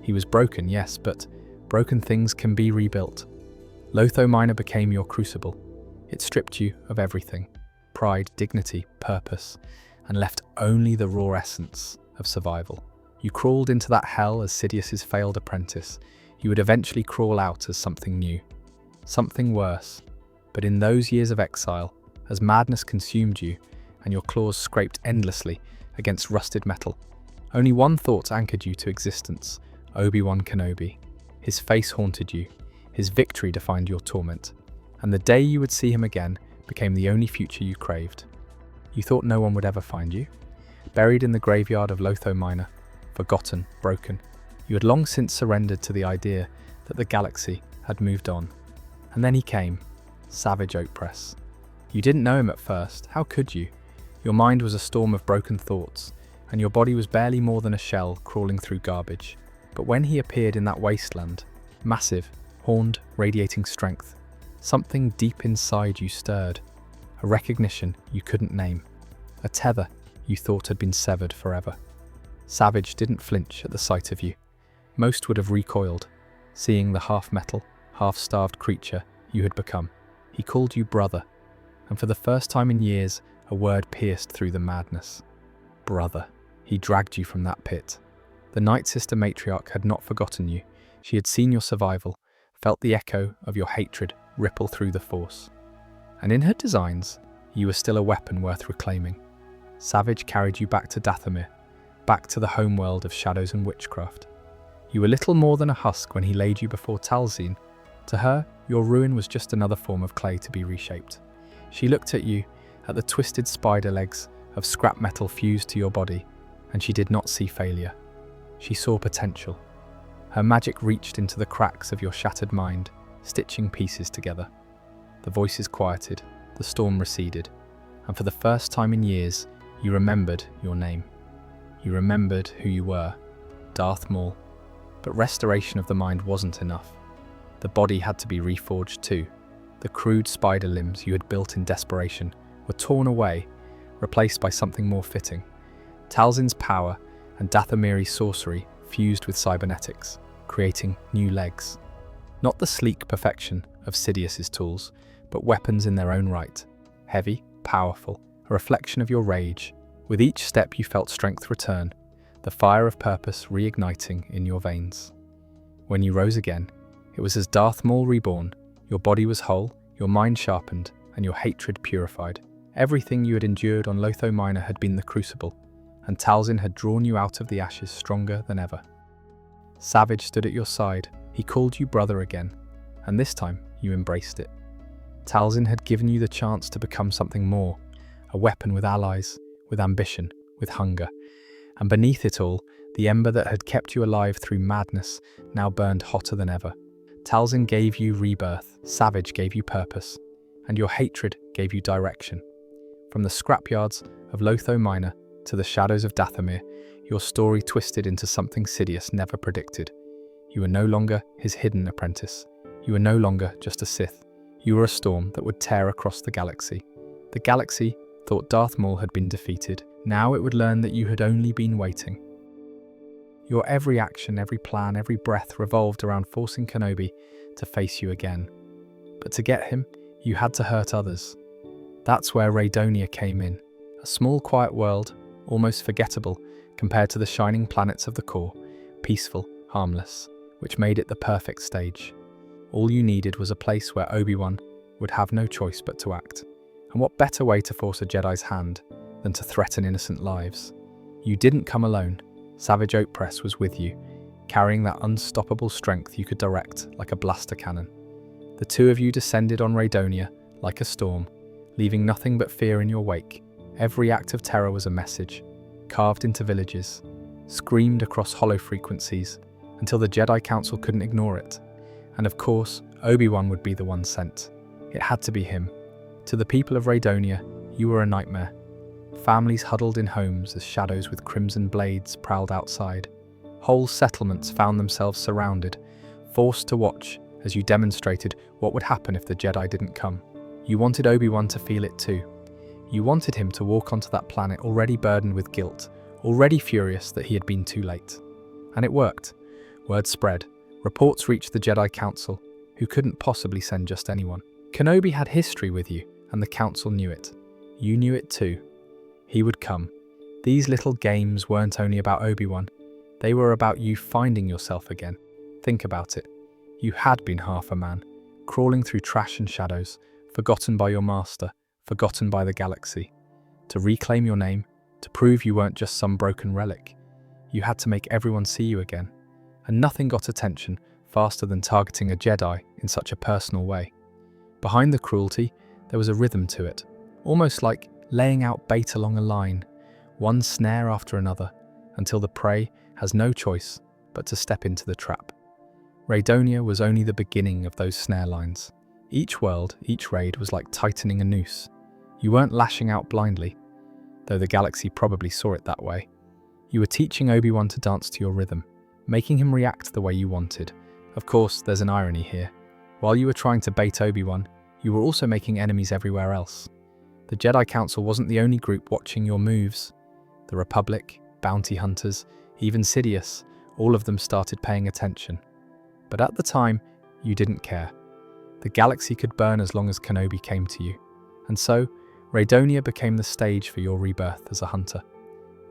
He was broken, yes, but broken things can be rebuilt. Lotho Minor became your crucible. It stripped you of everything: pride, dignity, purpose, and left only the raw essence of survival. You crawled into that hell as Sidious's failed apprentice. You would eventually crawl out as something new, something worse. But in those years of exile, as madness consumed you and your claws scraped endlessly against rusted metal, only one thought anchored you to existence: Obi-Wan Kenobi. His face haunted you, his victory defined your torment, and the day you would see him again became the only future you craved. You thought no one would ever find you? Buried in the graveyard of Lotho Minor, forgotten, broken, you had long since surrendered to the idea that the galaxy had moved on. And then he came, Savage Oakpress. You didn't know him at first, how could you? Your mind was a storm of broken thoughts, and your body was barely more than a shell crawling through garbage. But when he appeared in that wasteland, massive, horned, radiating strength, something deep inside you stirred, a recognition you couldn't name, a tether you thought had been severed forever. Savage didn't flinch at the sight of you. Most would have recoiled, seeing the half-metal, half-starved creature you had become. He called you brother, and for the first time in years, a word pierced through the madness. Brother. He dragged you from that pit. The Nightsister matriarch had not forgotten you. She had seen your survival, felt the echo of your hatred ripple through the Force. And in her designs, you were still a weapon worth reclaiming. Savage carried you back to Dathomir, back to the homeworld of shadows and witchcraft. You were little more than a husk when he laid you before Talzin. To her, your ruin was just another form of clay to be reshaped. She looked at you, at the twisted spider legs of scrap metal fused to your body, and she did not see failure. She saw potential. Her magic reached into the cracks of your shattered mind, stitching pieces together. The voices quieted, the storm receded, and for the first time in years, you remembered your name. You remembered who you were, Darth Maul. But restoration of the mind wasn't enough. The body had to be reforged too. The crude spider limbs you had built in desperation were torn away, replaced by something more fitting. Talzin's power and Dathomiri's sorcery fused with cybernetics, creating new legs. Not the sleek perfection of Sidious's tools, but weapons in their own right. Heavy, powerful, a reflection of your rage. With each step you felt strength return, the fire of purpose reigniting in your veins. When you rose again, it was as Darth Maul reborn. Your body was whole, your mind sharpened, and your hatred purified. Everything you had endured on Lotho Minor had been the crucible, and Talzin had drawn you out of the ashes stronger than ever. Savage stood at your side. He called you brother again, and this time you embraced it. Talzin had given you the chance to become something more, a weapon with allies, with ambition, with hunger. And beneath it all, the ember that had kept you alive through madness now burned hotter than ever. Talzin gave you rebirth, Savage gave you purpose, and your hatred gave you direction. From the scrapyards of Lotho Minor to the shadows of Dathomir, your story twisted into something Sidious never predicted. You were no longer his hidden apprentice. You were no longer just a Sith. You were a storm that would tear across the galaxy. The galaxy thought Darth Maul had been defeated. Now it would learn that you had only been waiting. Your every action, every plan, every breath revolved around forcing Kenobi to face you again. But to get him, you had to hurt others. That's where Raydonia came in, a small quiet world, almost forgettable compared to the shining planets of the core, peaceful, harmless, which made it the perfect stage. All you needed was a place where Obi-Wan would have no choice but to act. And what better way to force a Jedi's hand than to threaten innocent lives? You didn't come alone. Savage Oakpress was with you, carrying that unstoppable strength you could direct like a blaster cannon. The two of you descended on Raydonia like a storm, leaving nothing but fear in your wake. Every act of terror was a message, carved into villages, screamed across hollow frequencies, until the Jedi Council couldn't ignore it. And of course, Obi-Wan would be the one sent. It had to be him. To the people of Raydonia, you were a nightmare. Families huddled in homes as shadows with crimson blades prowled outside. Whole settlements found themselves surrounded, forced to watch as you demonstrated what would happen if the Jedi didn't come. You wanted Obi-Wan to feel it too. You wanted him to walk onto that planet already burdened with guilt, already furious that he had been too late. And it worked. Word spread. Reports reached the Jedi Council, who couldn't possibly send just anyone. Kenobi had history with you, and the Council knew it. You knew it too. He would come. These little games weren't only about Obi-Wan. They were about you finding yourself again. Think about it. You had been half a man, crawling through trash and shadows, forgotten by your master, forgotten by the galaxy. To reclaim your name, to prove you weren't just some broken relic, you had to make everyone see you again. And nothing got attention faster than targeting a Jedi in such a personal way. Behind the cruelty, there was a rhythm to it, almost like laying out bait along a line, one snare after another, until the prey has no choice but to step into the trap. Raydonia was only the beginning of those snare lines. Each world, each raid was like tightening a noose. You weren't lashing out blindly, though the galaxy probably saw it that way. You were teaching Obi-Wan to dance to your rhythm, making him react the way you wanted. Of course, there's an irony here. While you were trying to bait Obi-Wan, you were also making enemies everywhere else. The Jedi Council wasn't the only group watching your moves. The Republic, bounty hunters, even Sidious, all of them started paying attention. But at the time, you didn't care. The galaxy could burn as long as Kenobi came to you. And so, Raydonia became the stage for your rebirth as a hunter.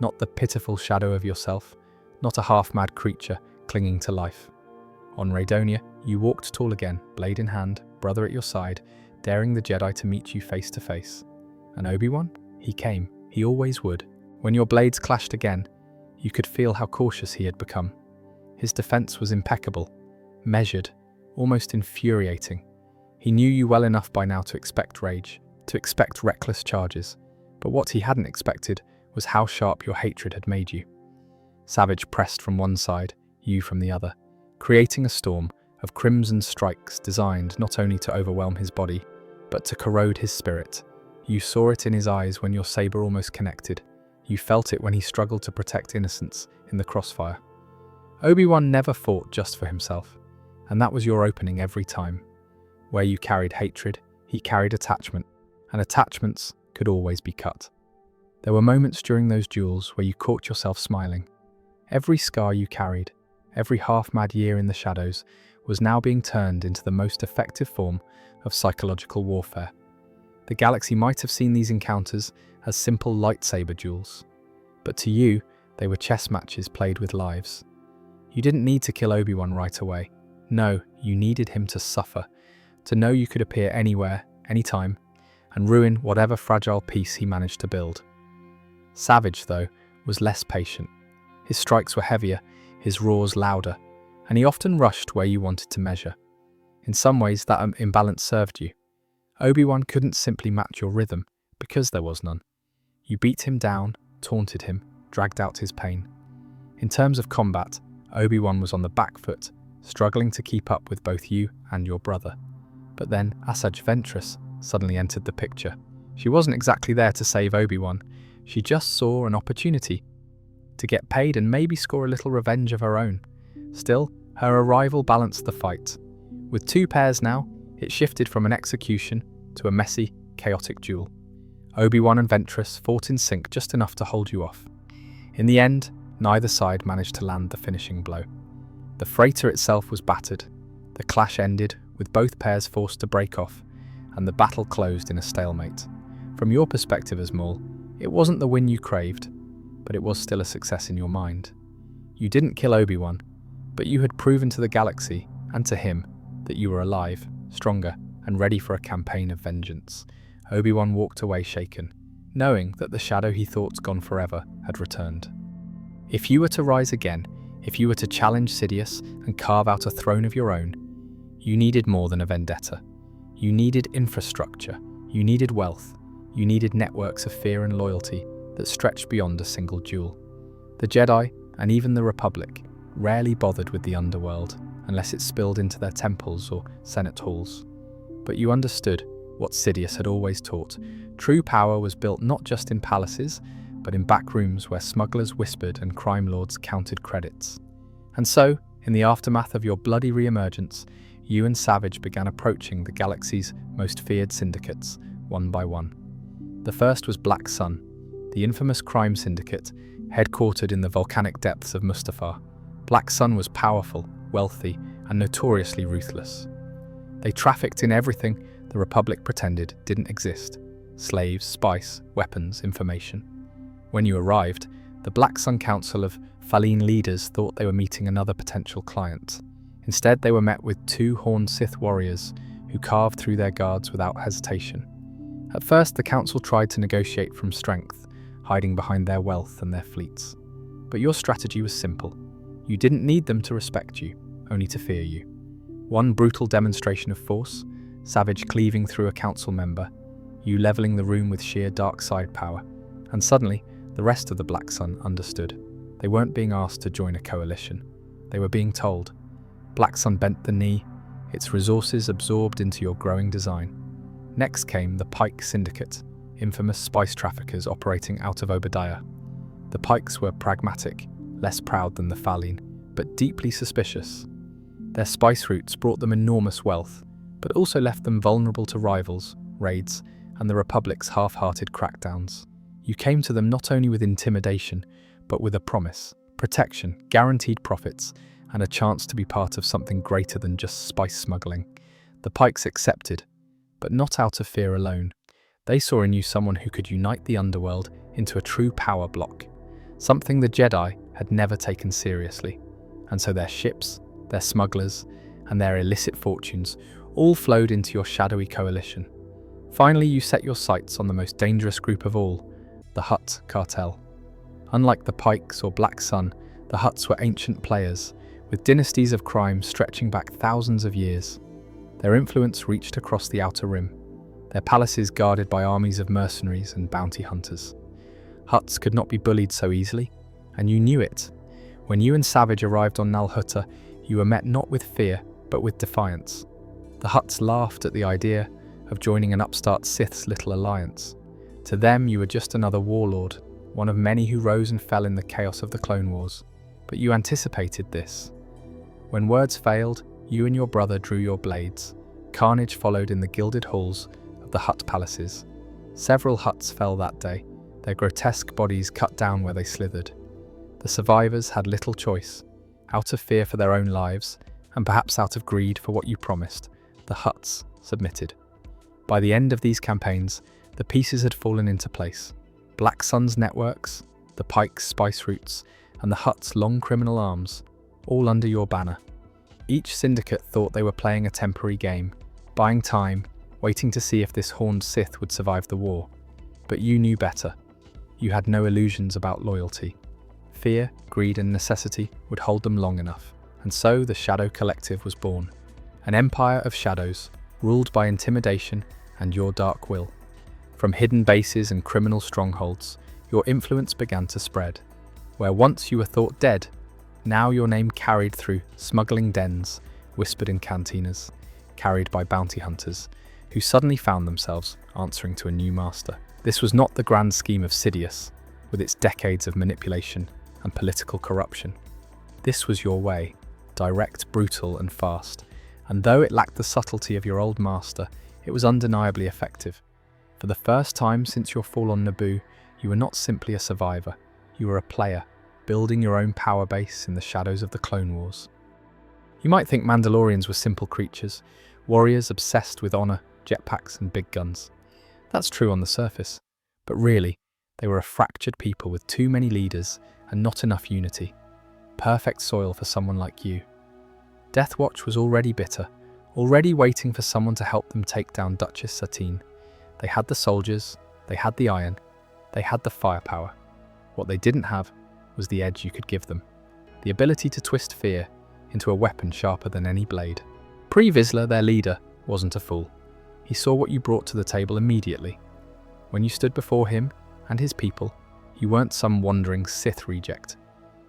Not the pitiful shadow of yourself, not a half-mad creature clinging to life. On Raydonia, you walked tall again, blade in hand, brother at your side, daring the Jedi to meet you face to face. And Obi-Wan? He came. He always would. When your blades clashed again, you could feel how cautious he had become. His defense was impeccable, measured, almost infuriating. He knew you well enough by now to expect rage, to expect reckless charges. But what he hadn't expected was how sharp your hatred had made you. Savage pressed from one side, you from the other, creating a storm of crimson strikes designed not only to overwhelm his body, but to corrode his spirit. You saw it in his eyes when your saber almost connected. You felt it when he struggled to protect innocence in the crossfire. Obi-Wan never fought just for himself, and that was your opening every time. Where you carried hatred, he carried attachment, and attachments could always be cut. There were moments during those duels where you caught yourself smiling. Every scar you carried, every half-mad year in the shadows, was now being turned into the most effective form of psychological warfare. The galaxy might have seen these encounters as simple lightsaber duels, but to you, they were chess matches played with lives. You didn't need to kill Obi-Wan right away. No, you needed him to suffer, to know you could appear anywhere, anytime, and ruin whatever fragile peace he managed to build. Savage, though, was less patient. His strikes were heavier, his roars louder, and he often rushed where you wanted to measure. In some ways, that imbalance served you. Obi-Wan couldn't simply match your rhythm, because there was none. You beat him down, taunted him, dragged out his pain. In terms of combat, Obi-Wan was on the back foot, struggling to keep up with both you and your brother. But then Asajj Ventress suddenly entered the picture. She wasn't exactly there to save Obi-Wan. She just saw an opportunity to get paid and maybe score a little revenge of her own. Still, her arrival balanced the fight. With two pairs now, it shifted from an execution to a messy, chaotic duel. Obi-Wan and Ventress fought in sync just enough to hold you off. In the end, neither side managed to land the finishing blow. The freighter itself was battered. The clash ended, with both pairs forced to break off, and the battle closed in a stalemate. From your perspective as Maul, it wasn't the win you craved, but it was still a success in your mind. You didn't kill Obi-Wan, but you had proven to the galaxy, and to him, that you were alive, stronger, and ready for a campaign of vengeance. Obi-Wan walked away shaken, knowing that the shadow he thought's gone forever had returned. If you were to rise again, if you were to challenge Sidious and carve out a throne of your own, you needed more than a vendetta. You needed infrastructure, you needed wealth, you needed networks of fear and loyalty that stretched beyond a single duel. The Jedi, and even the Republic, rarely bothered with the underworld unless it spilled into their temples or Senate halls. But you understood what Sidious had always taught. True power was built not just in palaces, but in back rooms where smugglers whispered and crime lords counted credits. And so, in the aftermath of your bloody re-emergence, you and Savage began approaching the galaxy's most feared syndicates, one by one. The first was Black Sun, the infamous crime syndicate, headquartered in the volcanic depths of Mustafar. Black Sun was powerful, wealthy, and notoriously ruthless. They trafficked in everything the Republic pretended didn't exist: slaves, spice, weapons, information. When you arrived, the Black Sun Council of Falleen leaders thought they were meeting another potential client. Instead, they were met with two horned Sith warriors who carved through their guards without hesitation. At first, the Council tried to negotiate from strength, hiding behind their wealth and their fleets. But your strategy was simple. You didn't need them to respect you, only to fear you. One brutal demonstration of force, Savage cleaving through a council member, you leveling the room with sheer dark side power, and suddenly, the rest of the Black Sun understood. They weren't being asked to join a coalition. They were being told. Black Sun bent the knee, its resources absorbed into your growing design. Next came the Pike Syndicate, infamous spice traffickers operating out of Obadiah. The Pikes were pragmatic, less proud than the Falleen, but deeply suspicious. Their spice routes brought them enormous wealth, but also left them vulnerable to rivals, raids, and the Republic's half-hearted crackdowns. You came to them not only with intimidation, but with a promise, protection, guaranteed profits, and a chance to be part of something greater than just spice smuggling. The Pikes accepted, but not out of fear alone. They saw in you someone who could unite the underworld into a true power block, something the Jedi had never taken seriously. And so their ships, their smugglers, and their illicit fortunes all flowed into your shadowy coalition. Finally, you set your sights on the most dangerous group of all, the Hutt cartel. Unlike the Pikes or Black Sun, the Hutts were ancient players, with dynasties of crime stretching back thousands of years. Their influence reached across the Outer Rim, their palaces guarded by armies of mercenaries and bounty hunters. Hutts could not be bullied so easily, and you knew it. When you and Savage arrived on Nal Hutta, you were met not with fear, but with defiance. The Hutts laughed at the idea of joining an upstart Sith's little alliance. To them, you were just another warlord, one of many who rose and fell in the chaos of the Clone Wars. But you anticipated this. When words failed, you and your brother drew your blades. Carnage followed in the gilded halls of the Hutt palaces. Several Hutts fell that day, their grotesque bodies cut down where they slithered. The survivors had little choice. Out of fear for their own lives, and perhaps out of greed for what you promised, the Hutts submitted. By the end of these campaigns, the pieces had fallen into place. Black Sun's networks, the Pike's spice routes, and the Hutt's long criminal arms, all under your banner. Each syndicate thought they were playing a temporary game, buying time, waiting to see if this horned Sith would survive the war. But you knew better. You had no illusions about loyalty. Fear, greed, and necessity would hold them long enough. And so the Shadow Collective was born. An empire of shadows, ruled by intimidation and your dark will. From hidden bases and criminal strongholds, your influence began to spread. Where once you were thought dead, now your name carried through smuggling dens, whispered in cantinas, carried by bounty hunters, who suddenly found themselves answering to a new master. This was not the grand scheme of Sidious, with its decades of manipulation and political corruption. This was your way, direct, brutal, and fast, and though it lacked the subtlety of your old master, it was undeniably effective. For the first time since your fall on Naboo, you were not simply a survivor, you were a player, building your own power base in the shadows of the Clone Wars. You might think Mandalorians were simple creatures, warriors obsessed with honor, jetpacks, and big guns. That's true on the surface, but really, they were a fractured people with too many leaders and not enough unity. Perfect soil for someone like you. Death Watch was already bitter, already waiting for someone to help them take down Duchess Satine. They had the soldiers, they had the iron, they had the firepower. What they didn't have was the edge you could give them, the ability to twist fear into a weapon sharper than any blade. Pre Vizsla, their leader, wasn't a fool. He saw what you brought to the table immediately. When you stood before him and his people, you weren't some wandering Sith reject.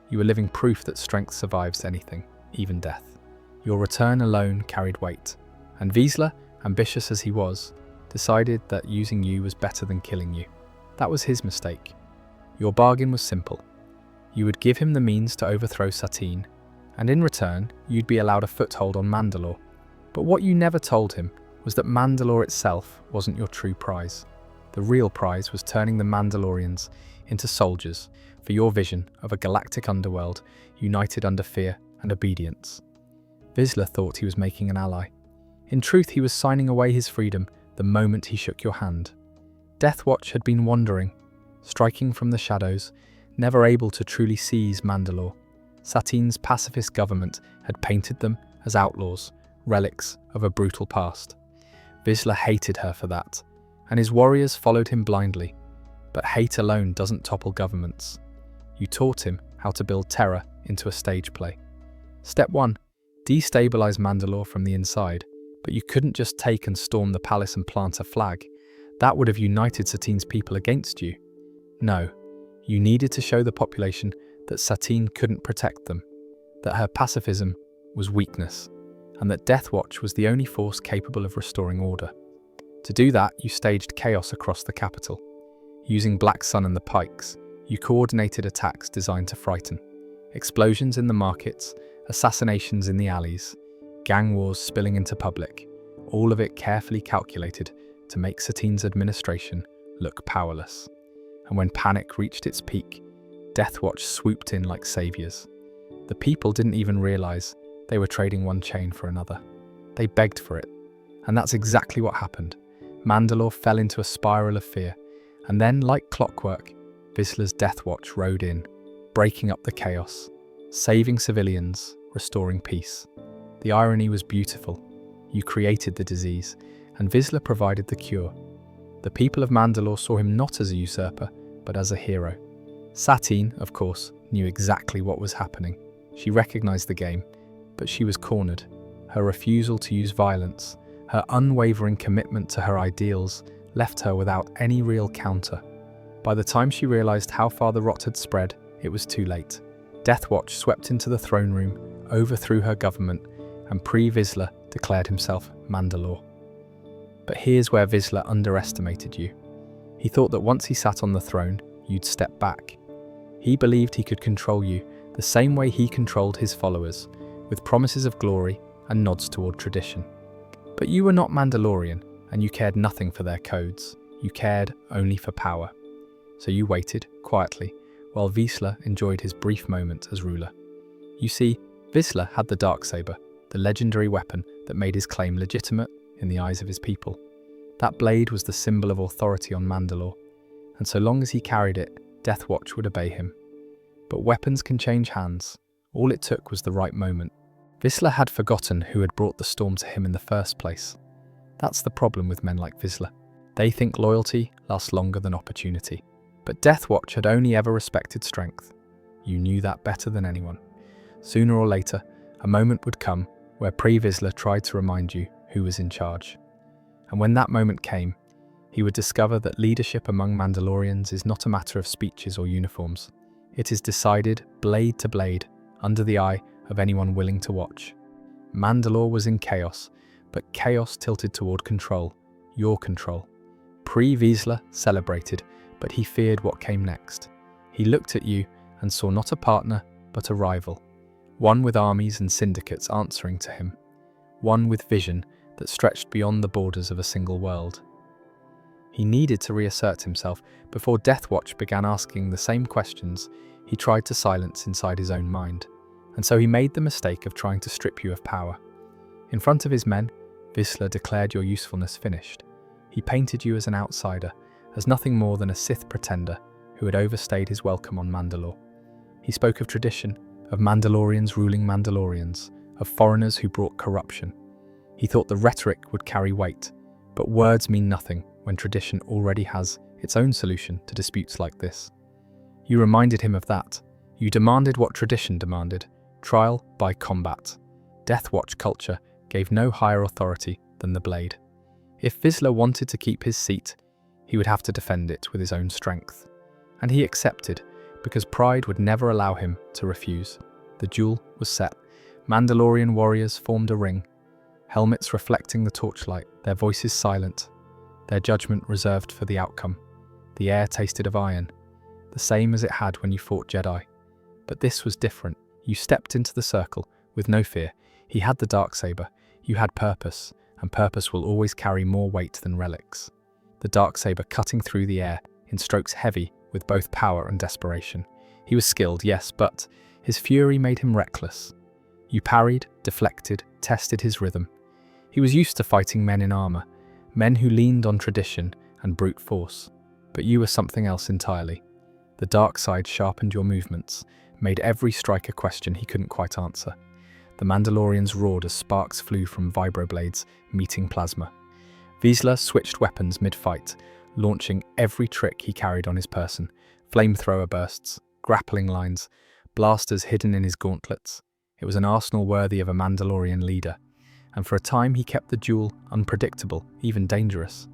You were living proof that strength survives anything, even death. Your return alone carried weight, and Vizsla, ambitious as he was, decided that using you was better than killing you. That was his mistake. Your bargain was simple. You would give him the means to overthrow Satine, and in return, you'd be allowed a foothold on Mandalore. But what you never told him was that Mandalore itself wasn't your true prize. The real prize was turning the Mandalorians into soldiers for your vision of a galactic underworld united under fear and obedience. Vizsla thought he was making an ally. In truth, he was signing away his freedom the moment he shook your hand. Death Watch had been wandering, striking from the shadows, never able to truly seize Mandalore. Satine's pacifist government had painted them as outlaws, relics of a brutal past. Vizsla hated her for that, and his warriors followed him blindly. But hate alone doesn't topple governments. You taught him how to build terror into a stage play. Step 1. Destabilize Mandalore from the inside, but you couldn't just take and storm the palace and plant a flag. That would have united Satine's people against you. No, you needed to show the population that Satine couldn't protect them, that her pacifism was weakness, and that Death Watch was the only force capable of restoring order. To do that, you staged chaos across the capital. Using Black Sun and the Pikes, you coordinated attacks designed to frighten. Explosions in the markets, assassinations in the alleys, gang wars spilling into public, all of it carefully calculated to make Satine's administration look powerless. And when panic reached its peak, Death Watch swooped in like saviors. The people didn't even realize they were trading one chain for another. They begged for it. And that's exactly what happened. Mandalore fell into a spiral of fear, and then, like clockwork, Vizsla's Death Watch rode in, breaking up the chaos, saving civilians, restoring peace. The irony was beautiful. You created the disease, and Vizsla provided the cure. The people of Mandalore saw him not as a usurper, but as a hero. Satine, of course, knew exactly what was happening. She recognized the game, but she was cornered. Her refusal to use violence, her unwavering commitment to her ideals, left her without any real counter. By the time she realized how far the rot had spread, it was too late. Death Watch swept into the throne room, overthrew her government, and Pre-Vizsla declared himself Mandalore. But here's where Vizsla underestimated you. He thought that once he sat on the throne, you'd step back. He believed he could control you the same way he controlled his followers, with promises of glory and nods toward tradition. But you were not Mandalorian, and you cared nothing for their codes. You cared only for power. So you waited, quietly, while Vizsla enjoyed his brief moment as ruler. You see, Vizsla had the Darksaber, the legendary weapon that made his claim legitimate in the eyes of his people. That blade was the symbol of authority on Mandalore, and so long as he carried it, Death Watch would obey him. But weapons can change hands. All it took was the right moment. Vizsla had forgotten who had brought the storm to him in the first place. That's the problem with men like Vizsla. They think loyalty lasts longer than opportunity. But Death Watch had only ever respected strength. You knew that better than anyone. Sooner or later, a moment would come where Pre-Vizsla tried to remind you who was in charge. And when that moment came, he would discover that leadership among Mandalorians is not a matter of speeches or uniforms. It is decided blade to blade, under the eye of anyone willing to watch. Mandalore was in chaos, but chaos tilted toward control, your control. Pre-Vizsla celebrated, but he feared what came next. He looked at you and saw not a partner, but a rival. One with armies and syndicates answering to him. One with vision that stretched beyond the borders of a single world. He needed to reassert himself before Death Watch began asking the same questions he tried to silence inside his own mind. and so he made the mistake of trying to strip you of power. In front of his men, Vizsla declared your usefulness finished. He painted you as an outsider, as nothing more than a Sith pretender who had overstayed his welcome on Mandalore. He spoke of tradition, of Mandalorians ruling Mandalorians, of foreigners who brought corruption. He thought the rhetoric would carry weight, but words mean nothing when tradition already has its own solution to disputes like this. You reminded him of that. You demanded what tradition demanded, trial by combat. Death Watch culture gave no higher authority than the blade. If Vizsla wanted to keep his seat, he would have to defend it with his own strength. And he accepted, because pride would never allow him to refuse. The duel was set. Mandalorian warriors formed a ring, helmets reflecting the torchlight, their voices silent, their judgment reserved for the outcome. The air tasted of iron, the same as it had when you fought Jedi. But this was different. You stepped into the circle with no fear. He had the Darksaber. You had purpose, and purpose will always carry more weight than relics. The Darksaber cutting through the air in strokes heavy with both power and desperation. He was skilled, yes, but his fury made him reckless. You parried, deflected, tested his rhythm. He was used to fighting men in armor, men who leaned on tradition and brute force. But you were something else entirely. The dark side sharpened your movements, made every strike a question he couldn't quite answer. The Mandalorians roared as sparks flew from vibroblades meeting plasma. Vizsla switched weapons mid-fight, launching every trick he carried on his person. Flamethrower bursts, grappling lines, blasters hidden in his gauntlets. It was an arsenal worthy of a Mandalorian leader, and for a time he kept the duel unpredictable, even dangerous.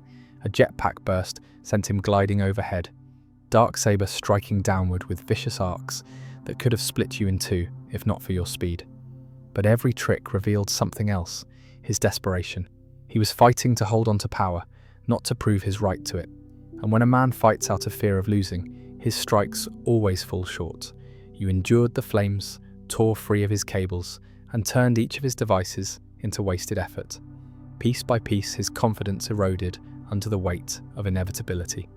A jetpack burst sent him gliding overhead, Darksaber striking downward with vicious arcs that could have split you in two if not for your speed. But every trick revealed something else, his desperation. He was fighting to hold on to power, not to prove his right to it. And when a man fights out of fear of losing, his strikes always fall short. You endured the flames, tore free of his cables, and turned each of his devices into wasted effort. Piece by piece, his confidence eroded under the weight of inevitability.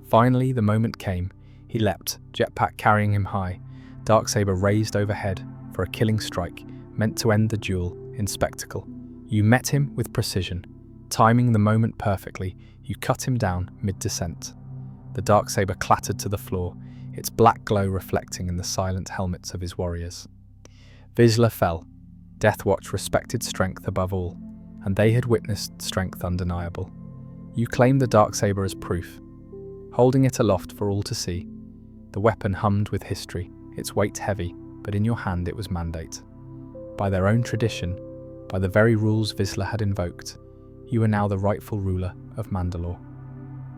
Finally, the moment came. He leapt, jetpack carrying him high, Darksaber raised overhead for a killing strike meant to end the duel in spectacle. You met him with precision. Timing the moment perfectly, you cut him down mid-descent. The Darksaber clattered to the floor, its black glow reflecting in the silent helmets of his warriors. Vizsla fell. Death Watch respected strength above all, and they had witnessed strength undeniable. You claimed the Darksaber as proof, holding it aloft for all to see. The weapon hummed with history, its weight heavy, but in your hand it was mandate. By their own tradition, by the very rules Vizsla had invoked, you were now the rightful ruler of Mandalore.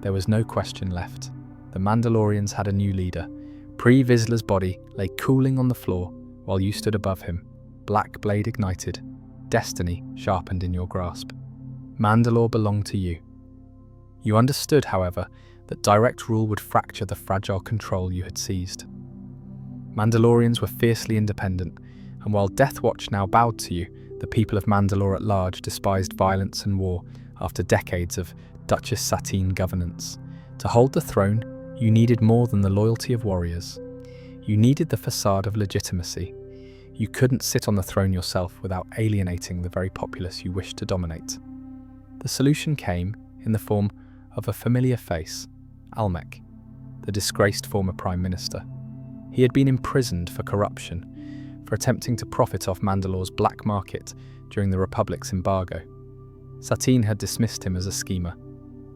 There was no question left. The Mandalorians had a new leader. Vizsla's body lay cooling on the floor while you stood above him, black blade ignited, destiny sharpened in your grasp. Mandalore belonged to you. You understood, however, that direct rule would fracture the fragile control you had seized. Mandalorians were fiercely independent, and while Death Watch now bowed to you, the people of Mandalore at large despised violence and war after decades of Duchess Satine governance. To hold the throne, you needed more than the loyalty of warriors. You needed the facade of legitimacy. You couldn't sit on the throne yourself without alienating the very populace you wished to dominate. The solution came in the form of a familiar face, Almec, the disgraced former Prime Minister. He had been imprisoned for corruption, for attempting to profit off Mandalore's black market during the Republic's embargo. Satine had dismissed him as a schemer,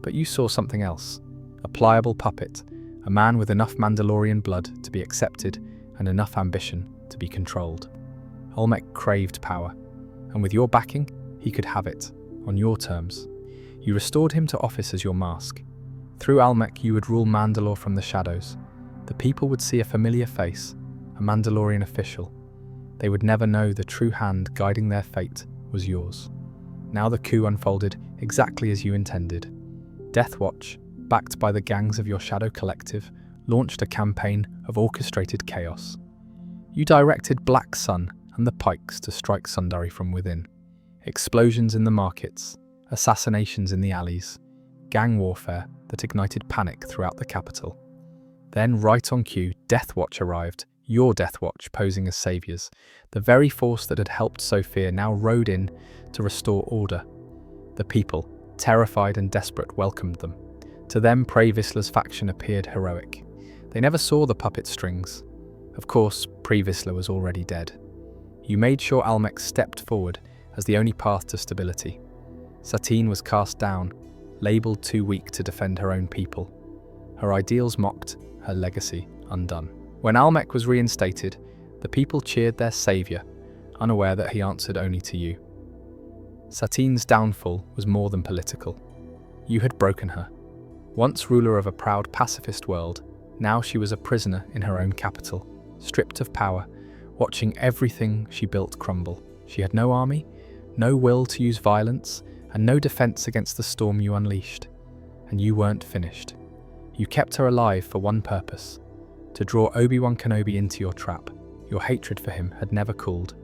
but you saw something else, a pliable puppet, a man with enough Mandalorian blood to be accepted and enough ambition to be controlled. Almec craved power, and with your backing, he could have it, on your terms. You restored him to office as your mask. Through Almec, you would rule Mandalore from the shadows. The people would see a familiar face, a Mandalorian official. They would never know the true hand guiding their fate was yours. Now the coup unfolded exactly as you intended. Death Watch, backed by the gangs of your Shadow Collective, launched a campaign of orchestrated chaos. You directed Black Sun and the Pikes to strike Sundari from within. Explosions in the markets, assassinations in the alleys, gang warfare that ignited panic throughout the capital. Then, right on cue, Death Watch arrived, Your Death Watch posing as saviors. The very force that had helped Sophia now rode in to restore order. The people, terrified and desperate, welcomed them. To them, Pre Vizsla's faction appeared heroic. They never saw the puppet strings. Of course, Pre Vizsla was already dead. You made sure Almec stepped forward as the only path to stability. Satine was cast down, labelled too weak to defend her own people. Her ideals mocked, her legacy undone. When Almec was reinstated, the people cheered their saviour, unaware that he answered only to you. Satine's downfall was more than political. You had broken her. Once ruler of a proud pacifist world, now she was a prisoner in her own capital, stripped of power, watching everything she built crumble. She had no army, no will to use violence, and no defense against the storm you unleashed. And you weren't finished. You kept her alive for one purpose: to draw Obi-Wan Kenobi into your trap. Your hatred for him had never cooled.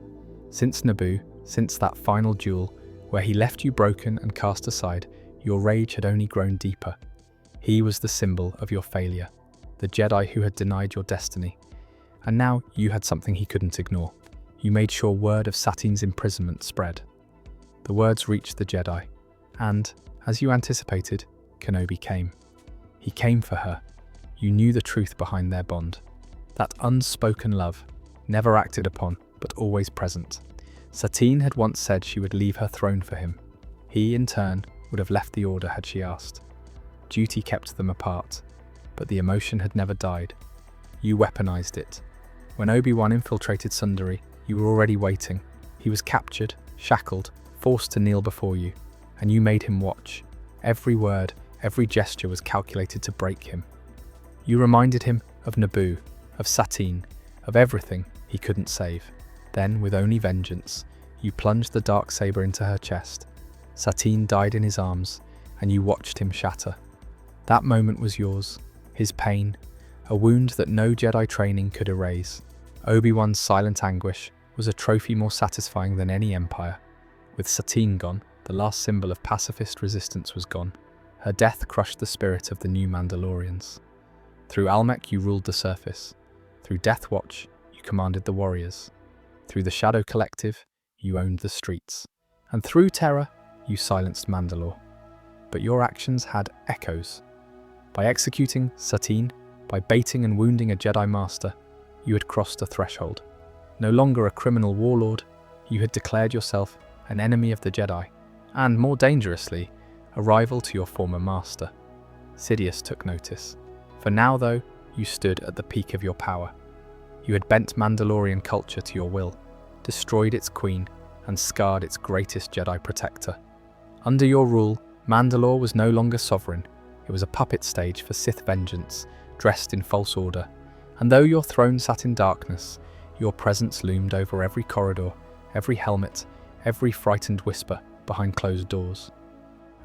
Since Naboo, since that final duel, where he left you broken and cast aside, your rage had only grown deeper. He was the symbol of your failure, the Jedi who had denied your destiny. And now you had something he couldn't ignore. You made sure word of Satine's imprisonment spread. The words reached the Jedi, and, as you anticipated, Kenobi came. He came for her. You knew the truth behind their bond. That unspoken love, never acted upon, but always present. Satine had once said she would leave her throne for him. He, in turn, would have left the Order had she asked. Duty kept them apart, but the emotion had never died. You weaponized it. When Obi-Wan infiltrated Sundari, you were already waiting. He was captured, shackled, forced to kneel before you, and you made him watch. Every word, every gesture was calculated to break him. You reminded him of Naboo, of Satine, of everything he couldn't save. Then, with only vengeance, you plunged the dark saber into her chest. Satine died in his arms, and you watched him shatter. That moment was yours, his pain, a wound that no Jedi training could erase. Obi-Wan's silent anguish was a trophy more satisfying than any empire. With Satine gone, the last symbol of pacifist resistance was gone. Her death crushed the spirit of the new Mandalorians. Through Almec you ruled the surface. Through Death Watch you commanded the warriors. Through the Shadow Collective you owned the streets. And through Terror you silenced Mandalore. But your actions had echoes. By executing Satine, by baiting and wounding a Jedi Master, you had crossed a threshold. No longer a criminal warlord, you had declared yourself an enemy of the Jedi, and, more dangerously, a rival to your former master. Sidious took notice. For now, though, you stood at the peak of your power. You had bent Mandalorian culture to your will, destroyed its queen, and scarred its greatest Jedi protector. Under your rule, Mandalore was no longer sovereign. It was a puppet stage for Sith vengeance, dressed in false order. And though your throne sat in darkness, your presence loomed over every corridor, every helmet, every frightened whisper behind closed doors.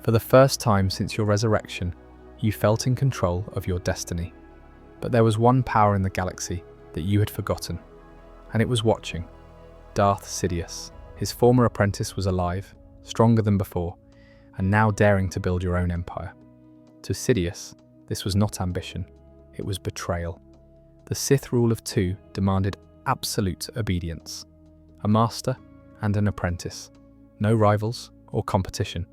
For the first time since your resurrection, you felt in control of your destiny. But there was one power in the galaxy that you had forgotten, and it was watching. Darth Sidious. His former apprentice was alive, stronger than before, and now daring to build your own empire. To Sidious, this was not ambition, it was betrayal. The Sith rule of two demanded absolute obedience. A master and an apprentice. No rivals or competition.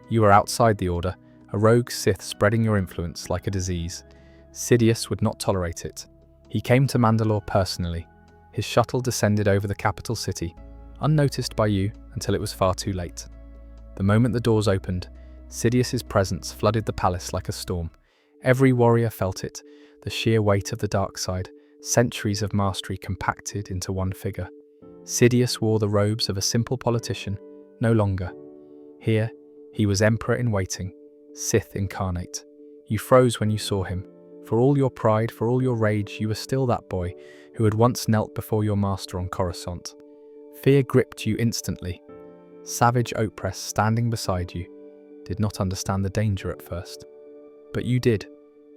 You were outside the Order, a rogue Sith spreading your influence like a disease. Sidious would not tolerate it. He came to Mandalore personally. His shuttle descended over the capital city, unnoticed by you until it was far too late. The moment the doors opened, Sidious's presence flooded the palace like a storm. Every warrior felt it, the sheer weight of the dark side, centuries of mastery compacted into one figure. Sidious wore the robes of a simple politician, no longer. Here, he was Emperor in waiting, Sith incarnate. You froze when you saw him. For all your pride, for all your rage, you were still that boy who had once knelt before your master on Coruscant. Fear gripped you instantly. Savage Opress, standing beside you, did not understand the danger at first. But you did.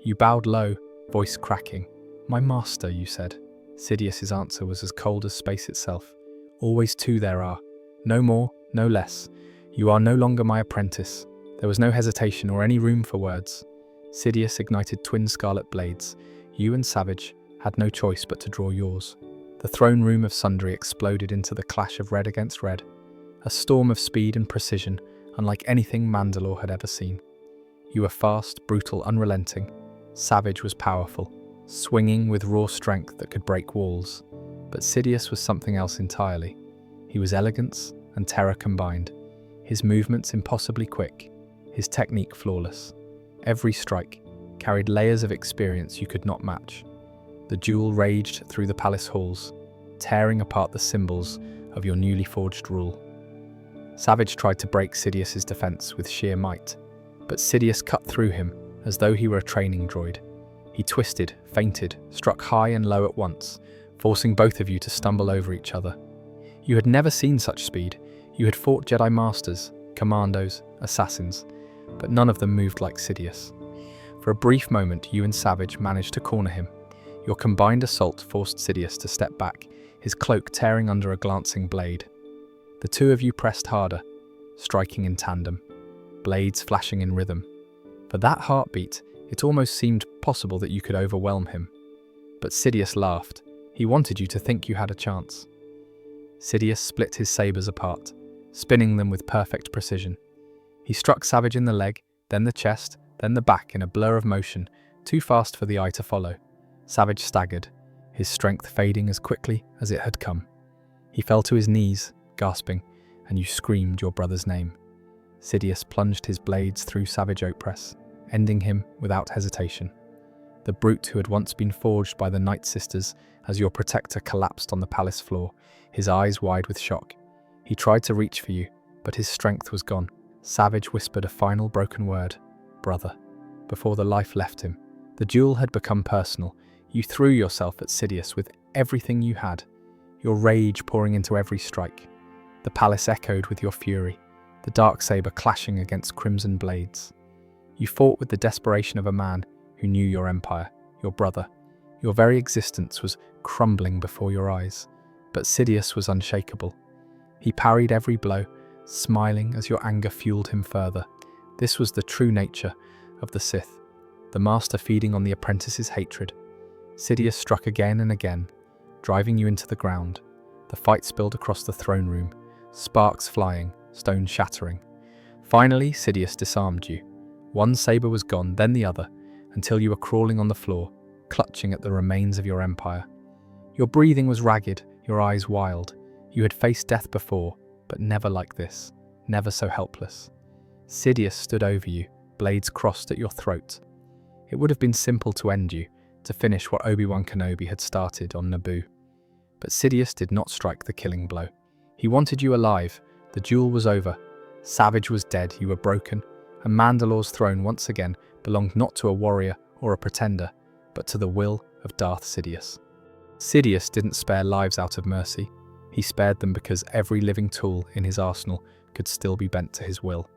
You bowed low, voice cracking. "My master," you said. Sidious's answer was as cold as space itself. "Always two there are. No more, no less. You are no longer my apprentice." There was no hesitation or any room for words. Sidious ignited twin scarlet blades. You and Savage had no choice but to draw yours. The throne room of Sundry exploded into the clash of red against red, a storm of speed and precision unlike anything Mandalore had ever seen. You were fast, brutal, unrelenting. Savage was powerful, swinging with raw strength that could break walls. But Sidious was something else entirely. He was elegance and terror combined, his movements impossibly quick, his technique flawless. Every strike carried layers of experience you could not match. The duel raged through the palace halls, tearing apart the symbols of your newly forged rule. Savage tried to break Sidious's defense with sheer might, but Sidious cut through him as though he were a training droid. He twisted, feinted, struck high and low at once, forcing both of you to stumble over each other. You had never seen such speed. You had fought Jedi Masters, Commandos, Assassins, but none of them moved like Sidious. For a brief moment, you and Savage managed to corner him. Your combined assault forced Sidious to step back, his cloak tearing under a glancing blade. The two of you pressed harder, striking in tandem, blades flashing in rhythm. For that heartbeat, it almost seemed possible that you could overwhelm him. But Sidious laughed. He wanted you to think you had a chance. Sidious split his sabers apart, spinning them with perfect precision. He struck Savage in the leg, then the chest, then the back in a blur of motion, too fast for the eye to follow. Savage staggered, his strength fading as quickly as it had come. He fell to his knees, gasping, and you screamed your brother's name. Sidious plunged his blades through Savage Opress, ending him without hesitation. The brute who had once been forged by the Nightsisters as your protector collapsed on the palace floor, his eyes wide with shock. He tried to reach for you, but his strength was gone. Savage whispered a final broken word, "Brother," before the life left him. The duel had become personal. You threw yourself at Sidious with everything you had, your rage pouring into every strike. The palace echoed with your fury, the darksaber clashing against crimson blades. You fought with the desperation of a man who knew your empire, your brother. Your very existence was crumbling before your eyes. But Sidious was unshakable. He parried every blow, smiling as your anger fueled him further. This was the true nature of the Sith, the master feeding on the apprentice's hatred. Sidious struck again and again, driving you into the ground. The fight spilled across the throne room, sparks flying, stones shattering. Finally, Sidious disarmed you. One saber was gone, then the other, until you were crawling on the floor, clutching at the remains of your empire. Your breathing was ragged, your eyes wild. You had faced death before, but never like this, never so helpless. Sidious stood over you, blades crossed at your throat. It would have been simple to end you, to finish what Obi-Wan Kenobi had started on Naboo. But Sidious did not strike the killing blow. He wanted you alive. The duel was over. Savage was dead, you were broken, and Mandalore's throne once again belonged not to a warrior or a pretender, but to the will of Darth Sidious. Sidious didn't spare lives out of mercy. He spared them because every living tool in his arsenal could still be bent to his will.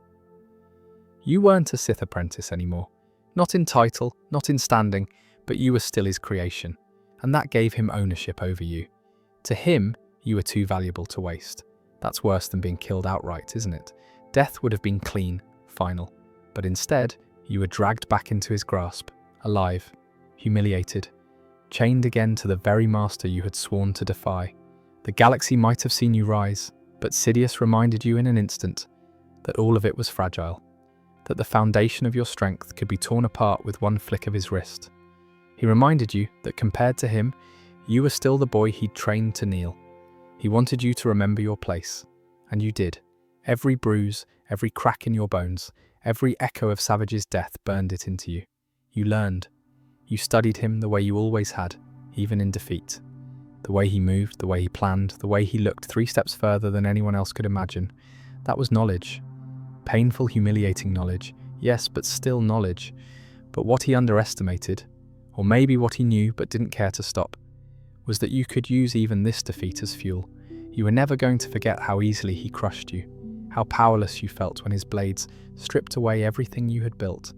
You weren't a Sith apprentice anymore. Not in title, not in standing, but you were still his creation, and that gave him ownership over you. To him, you were too valuable to waste. That's worse than being killed outright, isn't it? Death would have been clean, final, but instead, you were dragged back into his grasp, alive, humiliated, chained again to the very master you had sworn to defy. The galaxy might have seen you rise, but Sidious reminded you in an instant that all of it was fragile, that the foundation of your strength could be torn apart with one flick of his wrist. He reminded you that compared to him, you were still the boy he'd trained to kneel. He wanted you to remember your place, and you did. Every bruise, every crack in your bones, every echo of Savage's death burned it into you. You learned. You studied him the way you always had, even in defeat. The way he moved, the way he planned, the way he looked 3 steps further than anyone else could imagine. That was knowledge. Painful, humiliating knowledge. Yes, but still knowledge. But what he underestimated, or maybe what he knew but didn't care to stop, was that you could use even this defeat as fuel. You were never going to forget how easily he crushed you, how powerless you felt when his blades stripped away everything you had built.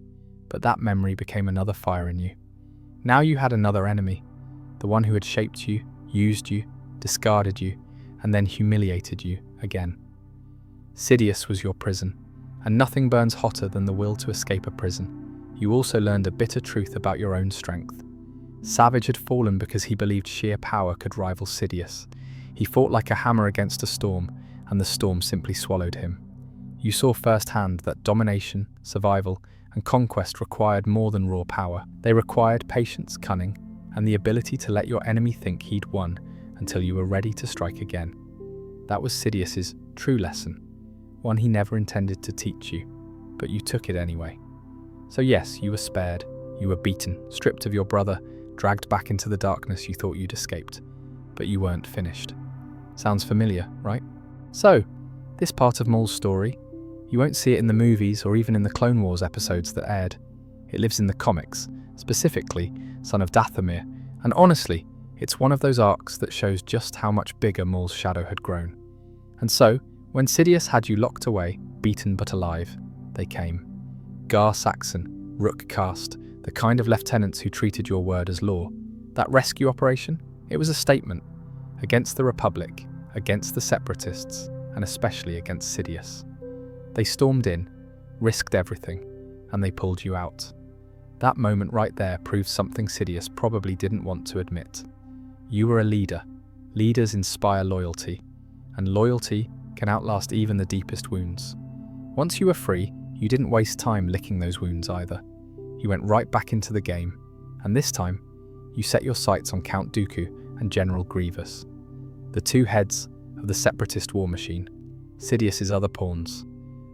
But that memory became another fire in you. Now you had another enemy, the one who had shaped you, used you, discarded you, and then humiliated you again. Sidious was your prison, and nothing burns hotter than the will to escape a prison. You also learned a bitter truth about your own strength. Savage had fallen because he believed sheer power could rival Sidious. He fought like a hammer against a storm, and the storm simply swallowed him. You saw firsthand that domination, survival, and conquest required more than raw power. They required patience, cunning, and the ability to let your enemy think he'd won until you were ready to strike again. That was Sidious's true lesson, one he never intended to teach you, but you took it anyway. So yes, you were spared, you were beaten, stripped of your brother, dragged back into the darkness you thought you'd escaped, but you weren't finished. Sounds familiar, right? So, this part of Maul's story, you won't see it in the movies or even in the Clone Wars episodes that aired. It lives in the comics, specifically son of Dathomir, and honestly, it's one of those arcs that shows just how much bigger Maul's shadow had grown. And so, when Sidious had you locked away, beaten but alive, they came. Gar Saxon, Rook Cast, the kind of lieutenants who treated your word as law. That rescue operation, it was a statement against the Republic, against the Separatists, and especially against Sidious. They stormed in, risked everything, and they pulled you out. That moment right there proves something Sidious probably didn't want to admit. You were a leader. Leaders inspire loyalty, and loyalty can outlast even the deepest wounds. Once you were free, you didn't waste time licking those wounds either. You went right back into the game, and this time, you set your sights on Count Dooku and General Grievous, the two heads of the Separatist war machine, Sidious's other pawns.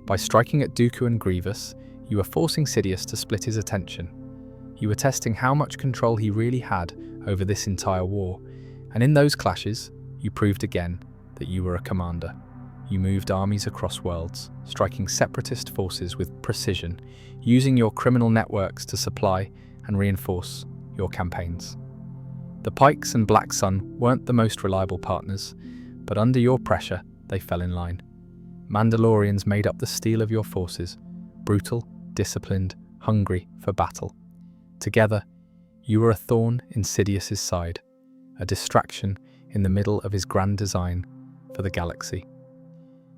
By striking at Dooku and Grievous, you were forcing Sidious to split his attention. You were testing how much control he really had over this entire war, and in those clashes, you proved again that you were a commander. You moved armies across worlds, striking Separatist forces with precision, using your criminal networks to supply and reinforce your campaigns. The Pikes and Black Sun weren't the most reliable partners, but under your pressure, they fell in line. Mandalorians made up the steel of your forces, brutal, disciplined, hungry for battle. Together, you were a thorn in Sidious's side, a distraction in the middle of his grand design for the galaxy.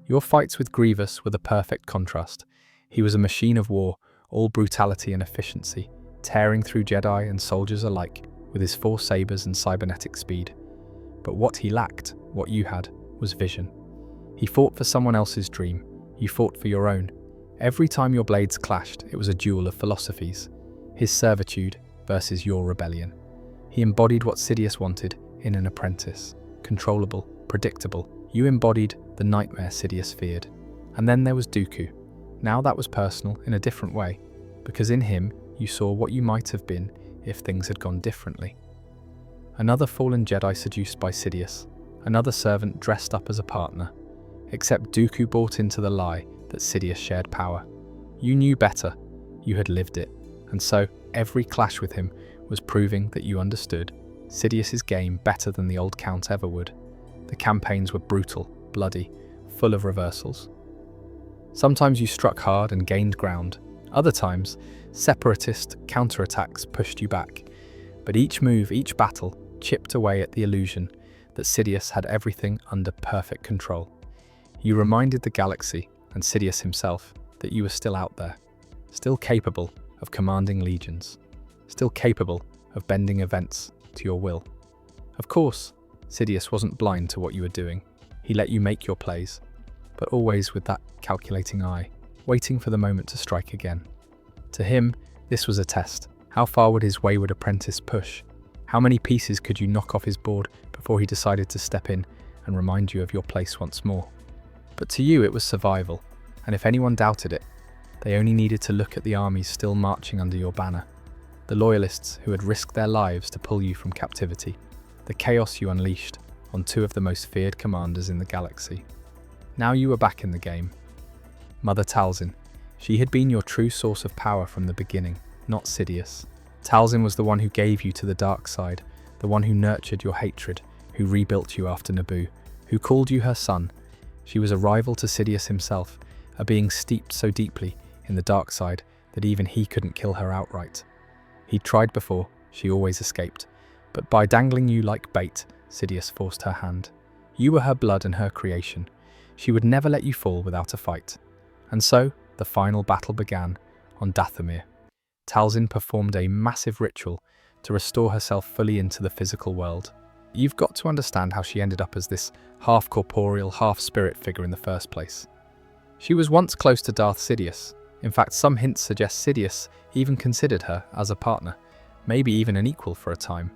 Your fights with Grievous were the perfect contrast. He was a machine of war, all brutality and efficiency, tearing through Jedi and soldiers alike with his 4 sabers and cybernetic speed. But what he lacked, what you had, was vision. He fought for someone else's dream. You fought for your own. Every time your blades clashed, it was a duel of philosophies. His servitude versus your rebellion. He embodied what Sidious wanted in an apprentice. Controllable, predictable. You embodied the nightmare Sidious feared. And then there was Dooku. Now that was personal in a different way, because in him you saw what you might have been if things had gone differently. Another fallen Jedi seduced by Sidious, another servant dressed up as a partner. Except Dooku bought into the lie that Sidious shared power. You knew better, you had lived it, and so every clash with him was proving that you understood Sidious's game better than the old Count ever would. The campaigns were brutal, bloody, full of reversals. Sometimes you struck hard and gained ground. Other times, separatist counterattacks pushed you back. But each move, each battle, chipped away at the illusion that Sidious had everything under perfect control. You reminded the galaxy, and Sidious himself, that you were still out there, still capable of commanding legions, still capable of bending events to your will. Of course, Sidious wasn't blind to what you were doing. He let you make your plays, but always with that calculating eye, waiting for the moment to strike again. To him, this was a test. How far would his wayward apprentice push? How many pieces could you knock off his board before he decided to step in and remind you of your place once more? But to you it was survival, and if anyone doubted it, they only needed to look at the armies still marching under your banner, the loyalists who had risked their lives to pull you from captivity, the chaos you unleashed on 2 of the most feared commanders in the galaxy. Now you were back in the game. Mother Talzin, she had been your true source of power from the beginning, not Sidious. Talzin was the one who gave you to the dark side, the one who nurtured your hatred, who rebuilt you after Naboo, who called you her son. She was a rival to Sidious himself, a being steeped so deeply in the dark side that even he couldn't kill her outright. He'd tried before, she always escaped, but by dangling you like bait, Sidious forced her hand. You were her blood and her creation. She would never let you fall without a fight. And so, the final battle began on Dathomir. Talzin performed a massive ritual to restore herself fully into the physical world. You've got to understand how she ended up as this half-corporeal, half-spirit figure in the first place. She was once close to Darth Sidious. In fact, some hints suggest Sidious even considered her as a partner, maybe even an equal for a time.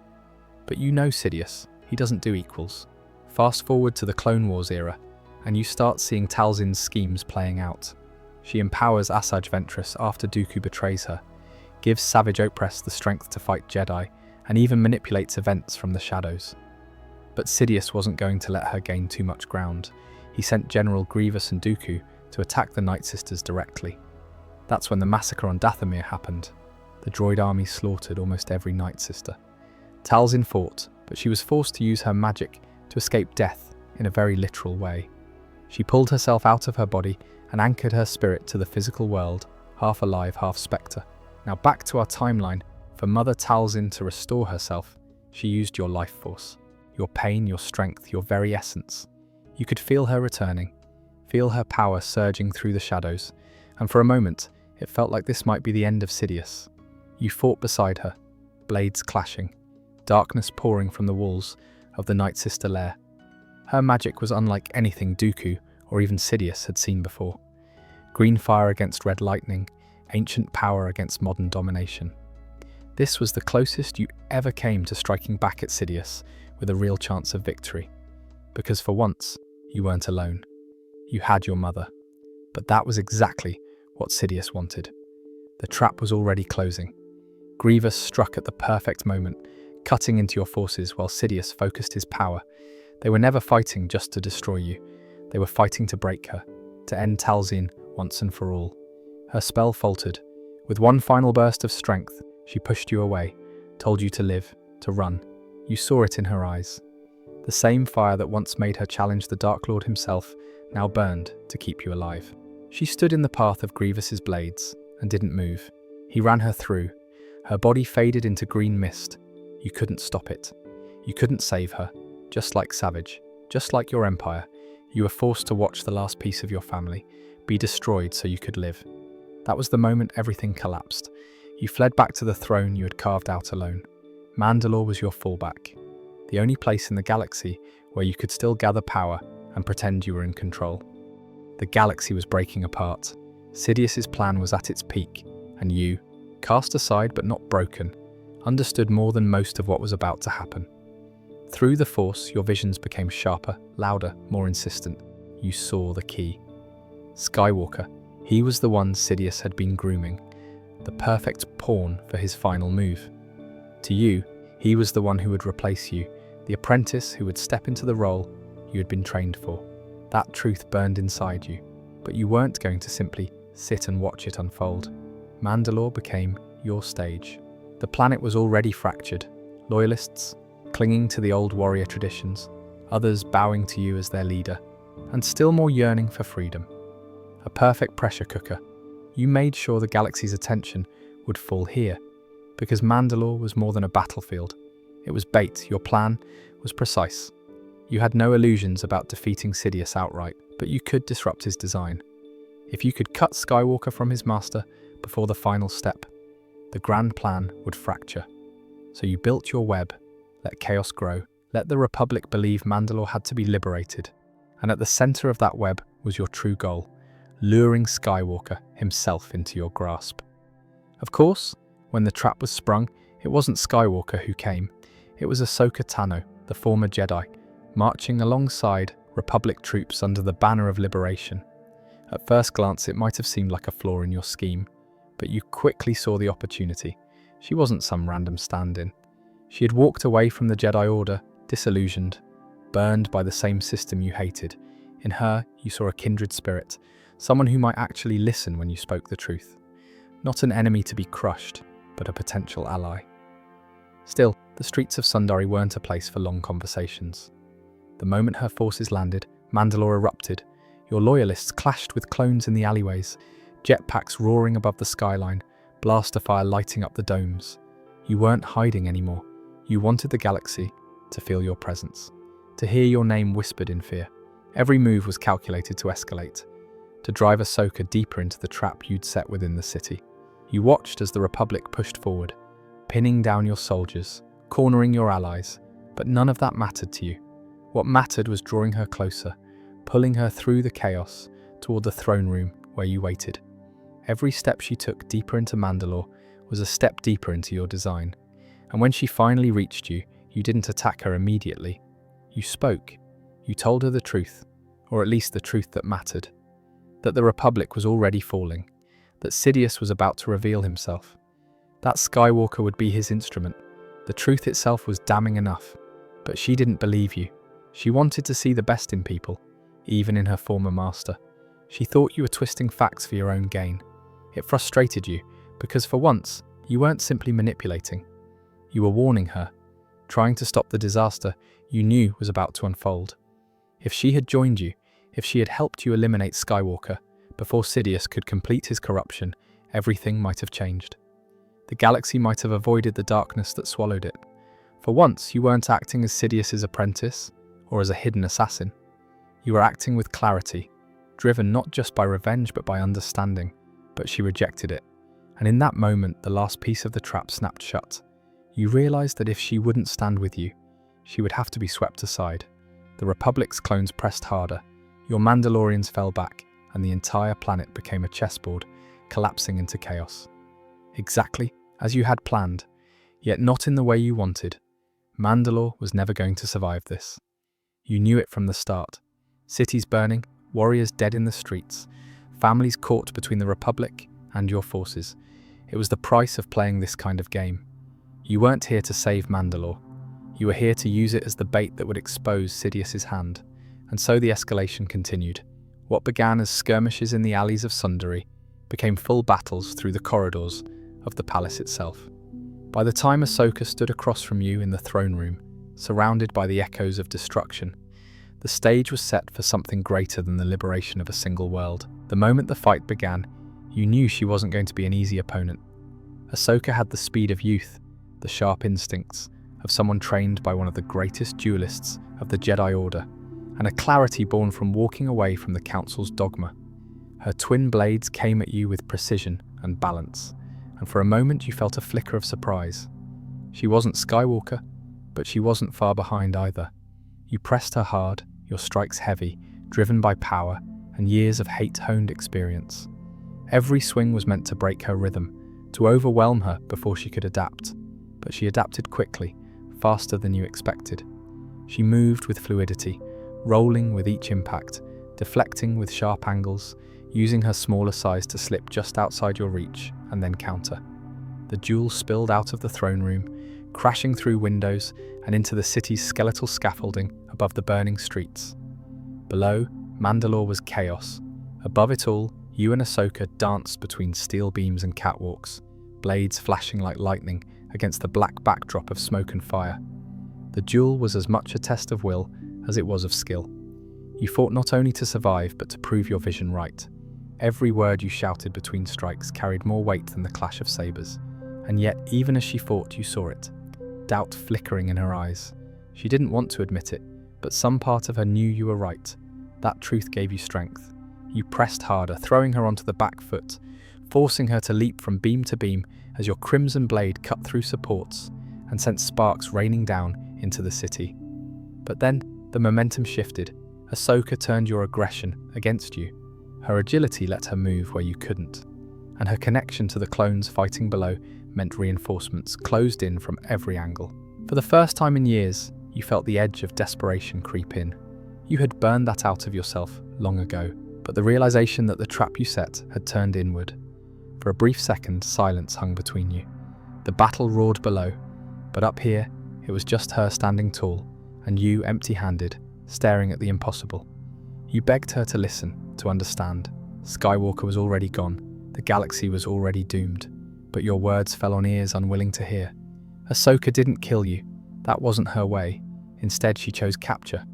But you know Sidious, he doesn't do equals. Fast forward to the Clone Wars era, and you start seeing Talzin's schemes playing out. She empowers Asajj Ventress after Dooku betrays her, gives Savage Opress the strength to fight Jedi, and even manipulates events from the shadows. But Sidious wasn't going to let her gain too much ground. He sent General Grievous and Dooku to attack the Nightsisters directly. That's when the massacre on Dathomir happened. The droid army slaughtered almost every Nightsister. Talzin fought, but she was forced to use her magic to escape death in a very literal way. She pulled herself out of her body and anchored her spirit to the physical world, half alive, half spectre. Now back to our timeline. For Mother Talzin to restore herself, she used your life force, your pain, your strength, your very essence. You could feel her returning, feel her power surging through the shadows, and for a moment, it felt like this might be the end of Sidious. You fought beside her, blades clashing, darkness pouring from the walls of the Nightsister lair. Her magic was unlike anything Dooku or even Sidious had seen before. Green fire against red lightning, ancient power against modern domination. This was the closest you ever came to striking back at Sidious with a real chance of victory. Because for once, you weren't alone. You had your mother. But that was exactly what Sidious wanted. The trap was already closing. Grievous struck at the perfect moment, cutting into your forces while Sidious focused his power. They were never fighting just to destroy you. They were fighting to break her, to end Talzin once and for all. Her spell faltered. With one final burst of strength, she pushed you away, told you to live, to run. You saw it in her eyes. The same fire that once made her challenge the Dark Lord himself now burned to keep you alive. She stood in the path of Grievous's blades and didn't move. He ran her through. Her body faded into green mist. You couldn't stop it. You couldn't save her. Just like Savage, just like your empire, you were forced to watch the last piece of your family be destroyed so you could live. That was the moment everything collapsed. You fled back to the throne you had carved out alone. Mandalore was your fallback, the only place in the galaxy where you could still gather power and pretend you were in control. The galaxy was breaking apart. Sidious's plan was at its peak, and you, cast aside but not broken, understood more than most of what was about to happen. Through the Force, your visions became sharper, louder, more insistent. You saw the key. Skywalker. He was the one Sidious had been grooming, the perfect pawn for his final move. To you, he was the one who would replace you, the apprentice who would step into the role you had been trained for. That truth burned inside you, but you weren't going to simply sit and watch it unfold. Mandalore became your stage. The planet was already fractured. Loyalists clinging to the old warrior traditions, others bowing to you as their leader, and still more yearning for freedom. A perfect pressure cooker. You made sure the galaxy's attention would fall here, because Mandalore was more than a battlefield. It was bait. Your plan was precise. You had no illusions about defeating Sidious outright, but you could disrupt his design. If you could cut Skywalker from his master before the final step, the grand plan would fracture. So you built your web, let chaos grow, let the Republic believe Mandalore had to be liberated, and at the center of that web was your true goal, luring Skywalker himself into your grasp. Of course, when the trap was sprung, it wasn't Skywalker who came. It was Ahsoka Tano, the former Jedi, marching alongside Republic troops under the banner of liberation. At first glance, it might have seemed like a flaw in your scheme, but you quickly saw the opportunity. She wasn't some random stand-in. She had walked away from the Jedi Order, disillusioned, burned by the same system you hated. In her, you saw a kindred spirit, someone who might actually listen when you spoke the truth. Not an enemy to be crushed, but a potential ally. Still, the streets of Sundari weren't a place for long conversations. The moment her forces landed, Mandalore erupted. Your loyalists clashed with clones in the alleyways, jetpacks roaring above the skyline, blaster fire lighting up the domes. You weren't hiding anymore. You wanted the galaxy to feel your presence, to hear your name whispered in fear. Every move was calculated to escalate, to drive Ahsoka deeper into the trap you'd set within the city. You watched as the Republic pushed forward, pinning down your soldiers, cornering your allies, but none of that mattered to you. What mattered was drawing her closer, pulling her through the chaos toward the throne room where you waited. Every step she took deeper into Mandalore was a step deeper into your design. And when she finally reached you, you didn't attack her immediately. You spoke. You told her the truth, or at least the truth that mattered. That the Republic was already falling, that Sidious was about to reveal himself. That Skywalker would be his instrument. The truth itself was damning enough, but she didn't believe you. She wanted to see the best in people, even in her former master. She thought you were twisting facts for your own gain. It frustrated you, because for once, you weren't simply manipulating. You were warning her, trying to stop the disaster you knew was about to unfold. If she had joined you, if she had helped you eliminate Skywalker before Sidious could complete his corruption, everything might have changed. The galaxy might have avoided the darkness that swallowed it. For once, you weren't acting as Sidious's apprentice or as a hidden assassin. You were acting with clarity, driven not just by revenge but by understanding. But she rejected it. And in that moment, the last piece of the trap snapped shut. You realized that if she wouldn't stand with you, she would have to be swept aside. The Republic's clones pressed harder, your Mandalorians fell back, and the entire planet became a chessboard, collapsing into chaos. Exactly as you had planned, yet not in the way you wanted. Mandalore was never going to survive this. You knew it from the start. Cities burning, warriors dead in the streets, families caught between the Republic and your forces. It was the price of playing this kind of game. You weren't here to save Mandalore. You were here to use it as the bait that would expose Sidious's hand. And so the escalation continued. What began as skirmishes in the alleys of Sundari became full battles through the corridors of the palace itself. By the time Ahsoka stood across from you in the throne room, surrounded by the echoes of destruction, the stage was set for something greater than the liberation of a single world. The moment the fight began, you knew she wasn't going to be an easy opponent. Ahsoka had the speed of youth, the sharp instincts of someone trained by one of the greatest duelists of the Jedi Order, and a clarity born from walking away from the Council's dogma. Her twin blades came at you with precision and balance, and for a moment you felt a flicker of surprise. She wasn't Skywalker, but she wasn't far behind either. You pressed her hard, your strikes heavy, driven by power and years of hate-honed experience. Every swing was meant to break her rhythm, to overwhelm her before she could adapt. But she adapted quickly, faster than you expected. She moved with fluidity, rolling with each impact, deflecting with sharp angles, using her smaller size to slip just outside your reach and then counter. The duel spilled out of the throne room, crashing through windows and into the city's skeletal scaffolding above the burning streets. Below, Mandalore was chaos. Above it all, you and Ahsoka danced between steel beams and catwalks, blades flashing like lightning against the black backdrop of smoke and fire. The duel was as much a test of will as it was of skill. You fought not only to survive, but to prove your vision right. Every word you shouted between strikes carried more weight than the clash of sabers. And yet, even as she fought, you saw it. Doubt flickering in her eyes. She didn't want to admit it, but some part of her knew you were right. That truth gave you strength. You pressed harder, throwing her onto the back foot, forcing her to leap from beam to beam as your crimson blade cut through supports and sent sparks raining down into the city. But then, the momentum shifted. Ahsoka turned your aggression against you. Her agility let her move where you couldn't, and her connection to the clones fighting below meant reinforcements closed in from every angle. For the first time in years, you felt the edge of desperation creep in. You had burned that out of yourself long ago, but the realization that the trap you set had turned inward. For a brief second, silence hung between you. The battle roared below, but up here, it was just her standing tall, and you empty-handed, staring at the impossible. You begged her to listen, to understand. Skywalker was already gone, the galaxy was already doomed, but your words fell on ears unwilling to hear. Ahsoka didn't kill you, that wasn't her way. Instead, she chose capture.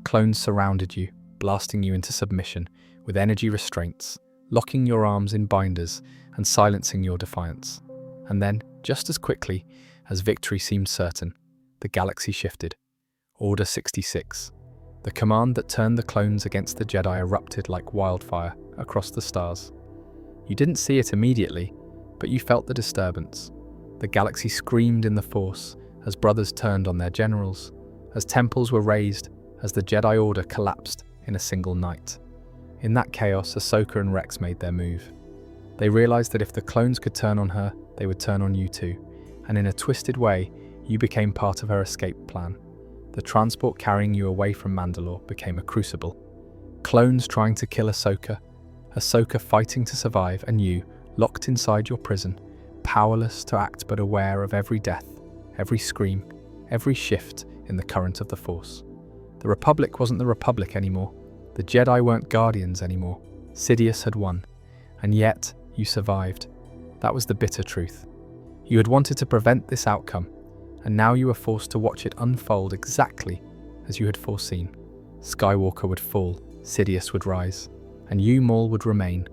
Clones surrounded you, blasting you into submission, with energy restraints, locking your arms in binders and silencing your defiance. And then, just as quickly as victory seemed certain, the galaxy shifted. Order 66. The command that turned the clones against the Jedi erupted like wildfire across the stars. You didn't see it immediately, but you felt the disturbance. The galaxy screamed in the Force as brothers turned on their generals, as temples were razed, as the Jedi Order collapsed in a single night. In that chaos, Ahsoka and Rex made their move. They realized that if the clones could turn on her, they would turn on you too, and in a twisted way, you became part of her escape plan. The transport carrying you away from Mandalore became a crucible. Clones trying to kill Ahsoka, Ahsoka fighting to survive, and you, locked inside your prison, powerless to act but aware of every death, every scream, every shift in the current of the Force. The Republic wasn't the Republic anymore. The Jedi weren't guardians anymore. Sidious had won. And yet, you survived. That was the bitter truth. You had wanted to prevent this outcome, and now you were forced to watch it unfold exactly as you had foreseen. Skywalker would fall, Sidious would rise, and you, Maul, would remain,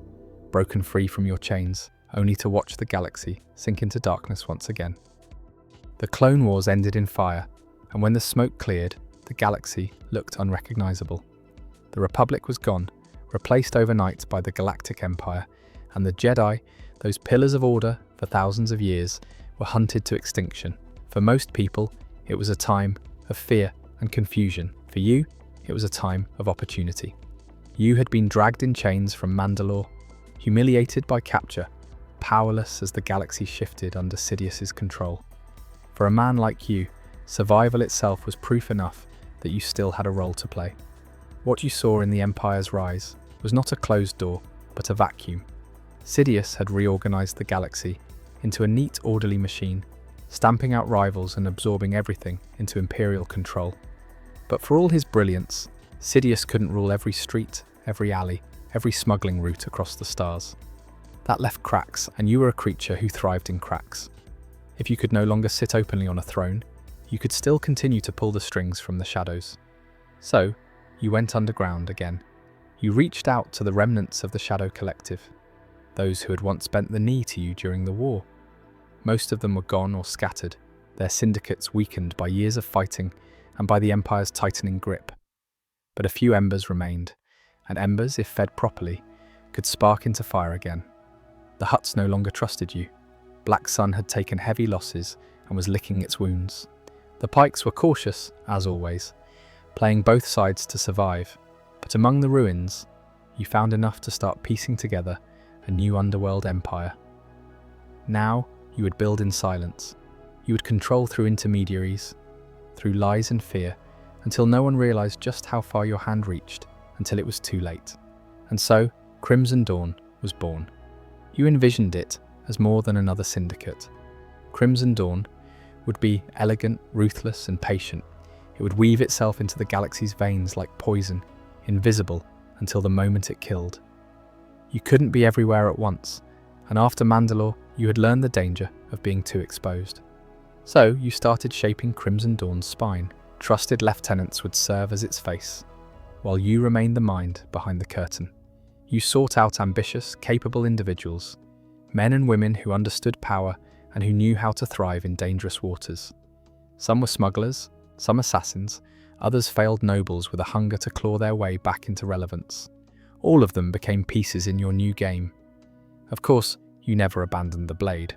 broken free from your chains, only to watch the galaxy sink into darkness once again. The Clone Wars ended in fire, and when the smoke cleared, the galaxy looked unrecognizable. The Republic was gone, replaced overnight by the Galactic Empire, and the Jedi, those pillars of order for thousands of years, were hunted to extinction. For most people, it was a time of fear and confusion. For you, it was a time of opportunity. You had been dragged in chains from Mandalore, humiliated by capture, powerless as the galaxy shifted under Sidious's control. For a man like you, survival itself was proof enough that you still had a role to play. What you saw in the Empire's rise was not a closed door, but a vacuum. Sidious had reorganized the galaxy into a neat, orderly machine, stamping out rivals and absorbing everything into Imperial control. But for all his brilliance, Sidious couldn't rule every street, every alley, every smuggling route across the stars. That left cracks, and you were a creature who thrived in cracks. If you could no longer sit openly on a throne, you could still continue to pull the strings from the shadows. So, you went underground again. You reached out to the remnants of the Shadow Collective, those who had once bent the knee to you during the war. Most of them were gone or scattered, their syndicates weakened by years of fighting and by the Empire's tightening grip. But a few embers remained, and embers, if fed properly, could spark into fire again. The Hutts no longer trusted you. Black Sun had taken heavy losses and was licking its wounds. The Pikes were cautious, as always, playing both sides to survive, but among the ruins, you found enough to start piecing together a new underworld empire. Now, you would build in silence. You would control through intermediaries, through lies and fear, until no one realized just how far your hand reached, until it was too late. And so, Crimson Dawn was born. You envisioned it as more than another syndicate. Crimson Dawn would be elegant, ruthless, and patient. It would weave itself into the galaxy's veins like poison, invisible until the moment it killed. You couldn't be everywhere at once, and after Mandalore, you had learned the danger of being too exposed. So you started shaping Crimson Dawn's spine. Trusted lieutenants would serve as its face, while you remained the mind behind the curtain. You sought out ambitious, capable individuals, men and women who understood power and who knew how to thrive in dangerous waters. Some were smugglers, some assassins, others failed nobles with a hunger to claw their way back into relevance. All of them became pieces in your new game. Of course, you never abandoned the blade.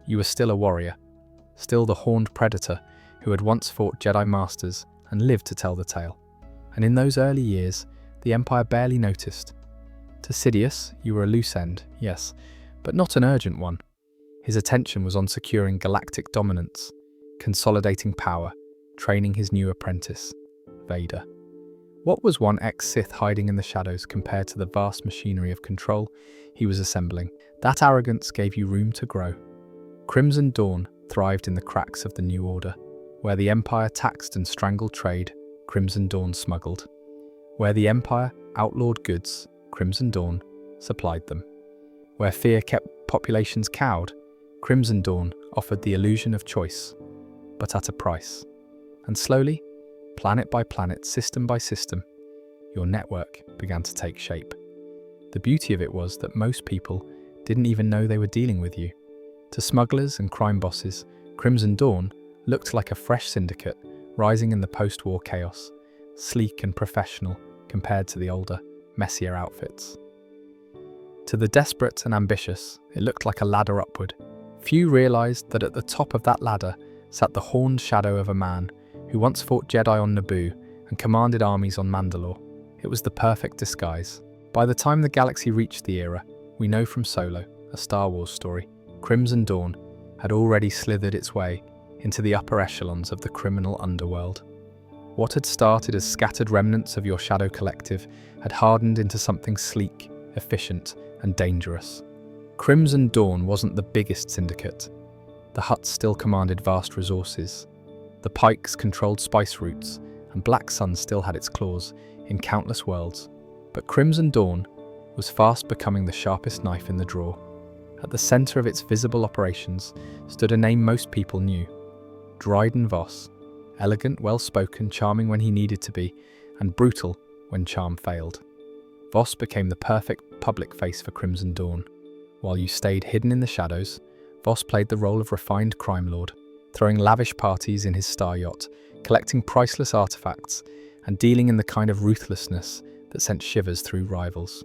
You were still a warrior, still the horned predator who had once fought Jedi Masters and lived to tell the tale. And in those early years, the Empire barely noticed. To Sidious, you were a loose end, yes, but not an urgent one. His attention was on securing galactic dominance, consolidating power, training his new apprentice, Vader. What was one ex-Sith hiding in the shadows compared to the vast machinery of control he was assembling? That arrogance gave you room to grow. Crimson Dawn thrived in the cracks of the New Order. Where the Empire taxed and strangled trade, Crimson Dawn smuggled. Where the Empire outlawed goods, Crimson Dawn supplied them. Where fear kept populations cowed, Crimson Dawn offered the illusion of choice, but at a price. And slowly, planet by planet, system by system, your network began to take shape. The beauty of it was that most people didn't even know they were dealing with you. To smugglers and crime bosses, Crimson Dawn looked like a fresh syndicate rising in the post-war chaos, sleek and professional compared to the older, messier outfits. To the desperate and ambitious, it looked like a ladder upward, Few realized that at the top of that ladder sat the horned shadow of a man who once fought Jedi on Naboo and commanded armies on Mandalore. It was the perfect disguise. By the time the galaxy reached the era, we know from Solo, a Star Wars story, Crimson Dawn had already slithered its way into the upper echelons of the criminal underworld. What had started as scattered remnants of your shadow collective had hardened into something sleek, efficient, and dangerous. Crimson Dawn wasn't the biggest syndicate. The Hutts still commanded vast resources. The Pikes controlled spice routes, and Black Sun still had its claws in countless worlds. But Crimson Dawn was fast becoming the sharpest knife in the drawer. At the center of its visible operations stood a name most people knew: Dryden Voss. Elegant, well-spoken, charming when he needed to be, and brutal when charm failed. Voss became the perfect public face for Crimson Dawn. While you stayed hidden in the shadows, Voss played the role of refined crime lord, throwing lavish parties in his star yacht, collecting priceless artifacts, and dealing in the kind of ruthlessness that sent shivers through rivals.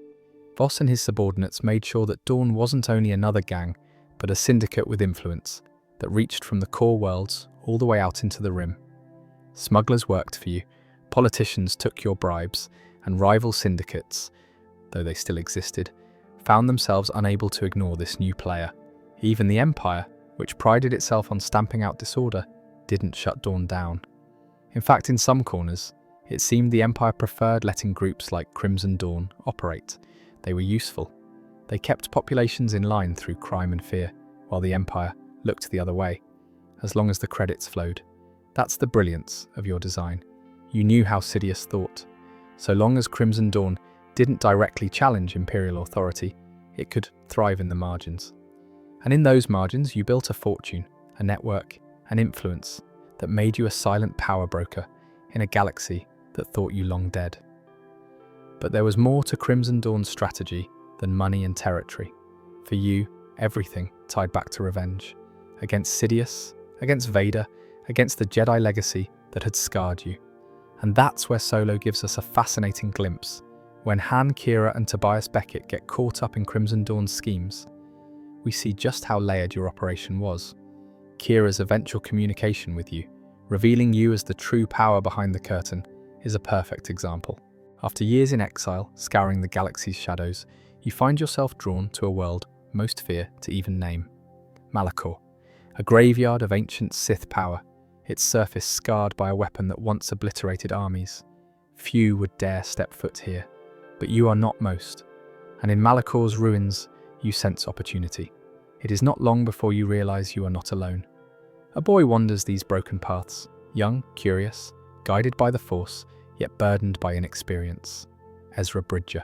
Voss and his subordinates made sure that Dawn wasn't only another gang, but a syndicate with influence that reached from the core worlds all the way out into the Rim. Smugglers worked for you, politicians took your bribes, and rival syndicates, though they still existed, found themselves unable to ignore this new player. Even the Empire, which prided itself on stamping out disorder, didn't shut Dawn down. In fact, in some corners, it seemed the Empire preferred letting groups like Crimson Dawn operate. They were useful. They kept populations in line through crime and fear, while the Empire looked the other way, as long as the credits flowed. That's the brilliance of your design. You knew how Sidious thought. So long as Crimson Dawn didn't directly challenge Imperial authority, it could thrive in the margins. And in those margins, you built a fortune, a network, an influence that made you a silent power broker in a galaxy that thought you long dead. But there was more to Crimson Dawn's strategy than money and territory. For you, everything tied back to revenge. Against Sidious, against Vader, against the Jedi legacy that had scarred you. And that's where Solo gives us a fascinating glimpse. When Han, Kira, and Tobias Beckett get caught up in Crimson Dawn's schemes, we see just how layered your operation was. Kira's eventual communication with you, revealing you as the true power behind the curtain, is a perfect example. After years in exile, scouring the galaxy's shadows, you find yourself drawn to a world most fear to even name. Malachor, a graveyard of ancient Sith power, its surface scarred by a weapon that once obliterated armies. Few would dare step foot here, but you are not most. And in Malachor's ruins, you sense opportunity. It is not long before you realize you are not alone. A boy wanders these broken paths, young, curious, guided by the Force, yet burdened by inexperience. Ezra Bridger.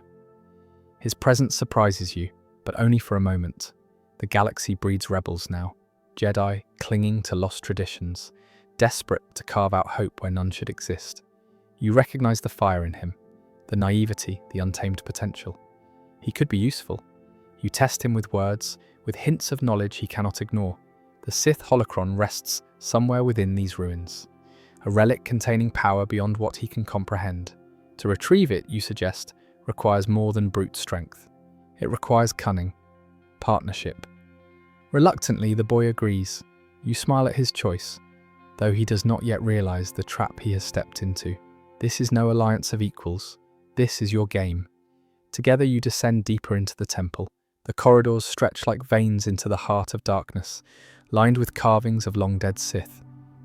His presence surprises you, but only for a moment. The galaxy breeds rebels now, Jedi clinging to lost traditions, desperate to carve out hope where none should exist. You recognize the fire in him, the naivety, the untamed potential. He could be useful. You test him with words, with hints of knowledge he cannot ignore. The Sith holocron rests somewhere within these ruins, a relic containing power beyond what he can comprehend. To retrieve it, you suggest, requires more than brute strength. It requires cunning, partnership. Reluctantly, the boy agrees. You smile at his choice, though he does not yet realize the trap he has stepped into. This is no alliance of equals. This is your game. Together you descend deeper into the temple. The corridors stretch like veins into the heart of darkness, lined with carvings of long-dead Sith.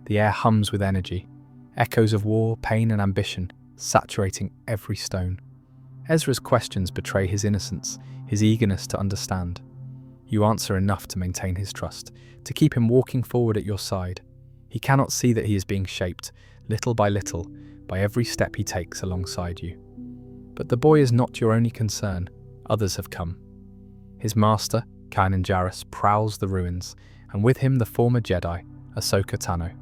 The air hums with energy, echoes of war, pain, and ambition, saturating every stone. Ezra's questions betray his innocence, his eagerness to understand. You answer enough to maintain his trust, to keep him walking forward at your side. He cannot see that he is being shaped, little by little, by every step he takes alongside you. But the boy is not your only concern. Others have come. His master, Kanan Jarrus, prowls the ruins, and with him the former Jedi, Ahsoka Tano.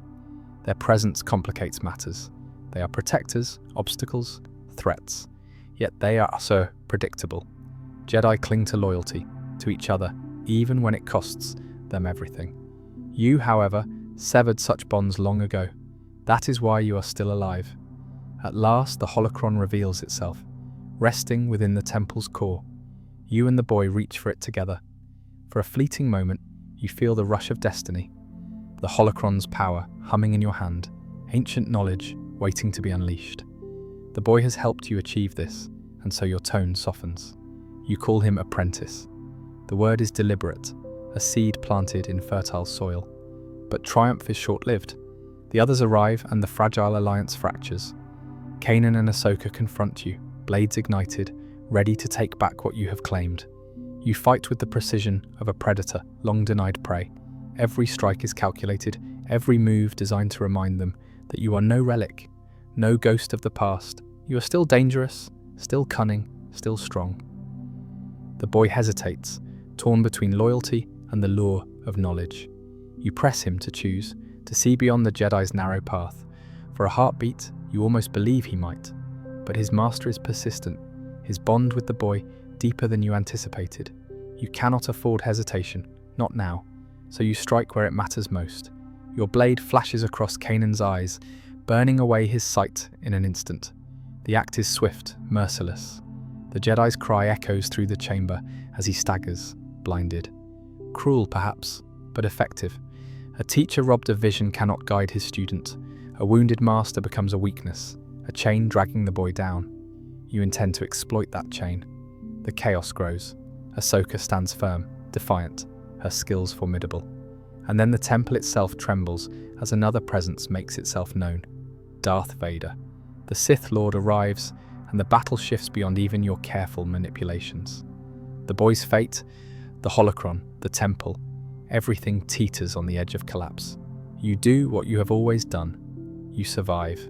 Their presence complicates matters. They are protectors, obstacles, threats. Yet they are so predictable. Jedi cling to loyalty, to each other, even when it costs them everything. You, however, severed such bonds long ago. That is why you are still alive. At last, the holocron reveals itself, resting within the temple's core. You and the boy reach for it together. For a fleeting moment, You feel the rush of destiny, the holocron's power humming in your hand, ancient knowledge waiting to be unleashed. The boy has helped you achieve this, and so your tone softens. You call him apprentice. The word is deliberate, a seed planted in fertile soil. But triumph is short-lived. The others arrive and the fragile alliance fractures. Kanan and Ahsoka confront you, blades ignited, ready to take back what you have claimed. You fight with the precision of a predator, long denied prey. Every strike is calculated, every move designed to remind them that you are no relic, no ghost of the past. You are still dangerous, still cunning, still strong. The boy hesitates, torn between loyalty and the lure of knowledge. You press him to choose, to see beyond the Jedi's narrow path. For a heartbeat, you almost believe he might. But his master is persistent, his bond with the boy deeper than you anticipated. You cannot afford hesitation, not now. So you strike where it matters most. Your blade flashes across Kanan's eyes, burning away his sight in an instant. The act is swift, merciless. The Jedi's cry echoes through the chamber as he staggers, blinded. Cruel, perhaps, but effective. A teacher robbed of vision cannot guide his student. A wounded master becomes a weakness, a chain dragging the boy down. You intend to exploit that chain. The chaos grows. Ahsoka stands firm, defiant, her skills formidable. And then the temple itself trembles as another presence makes itself known. Darth Vader. The Sith Lord arrives, and the battle shifts beyond even your careful manipulations. The boy's fate, the holocron, the temple, everything teeters on the edge of collapse. You do what you have always done. You survive.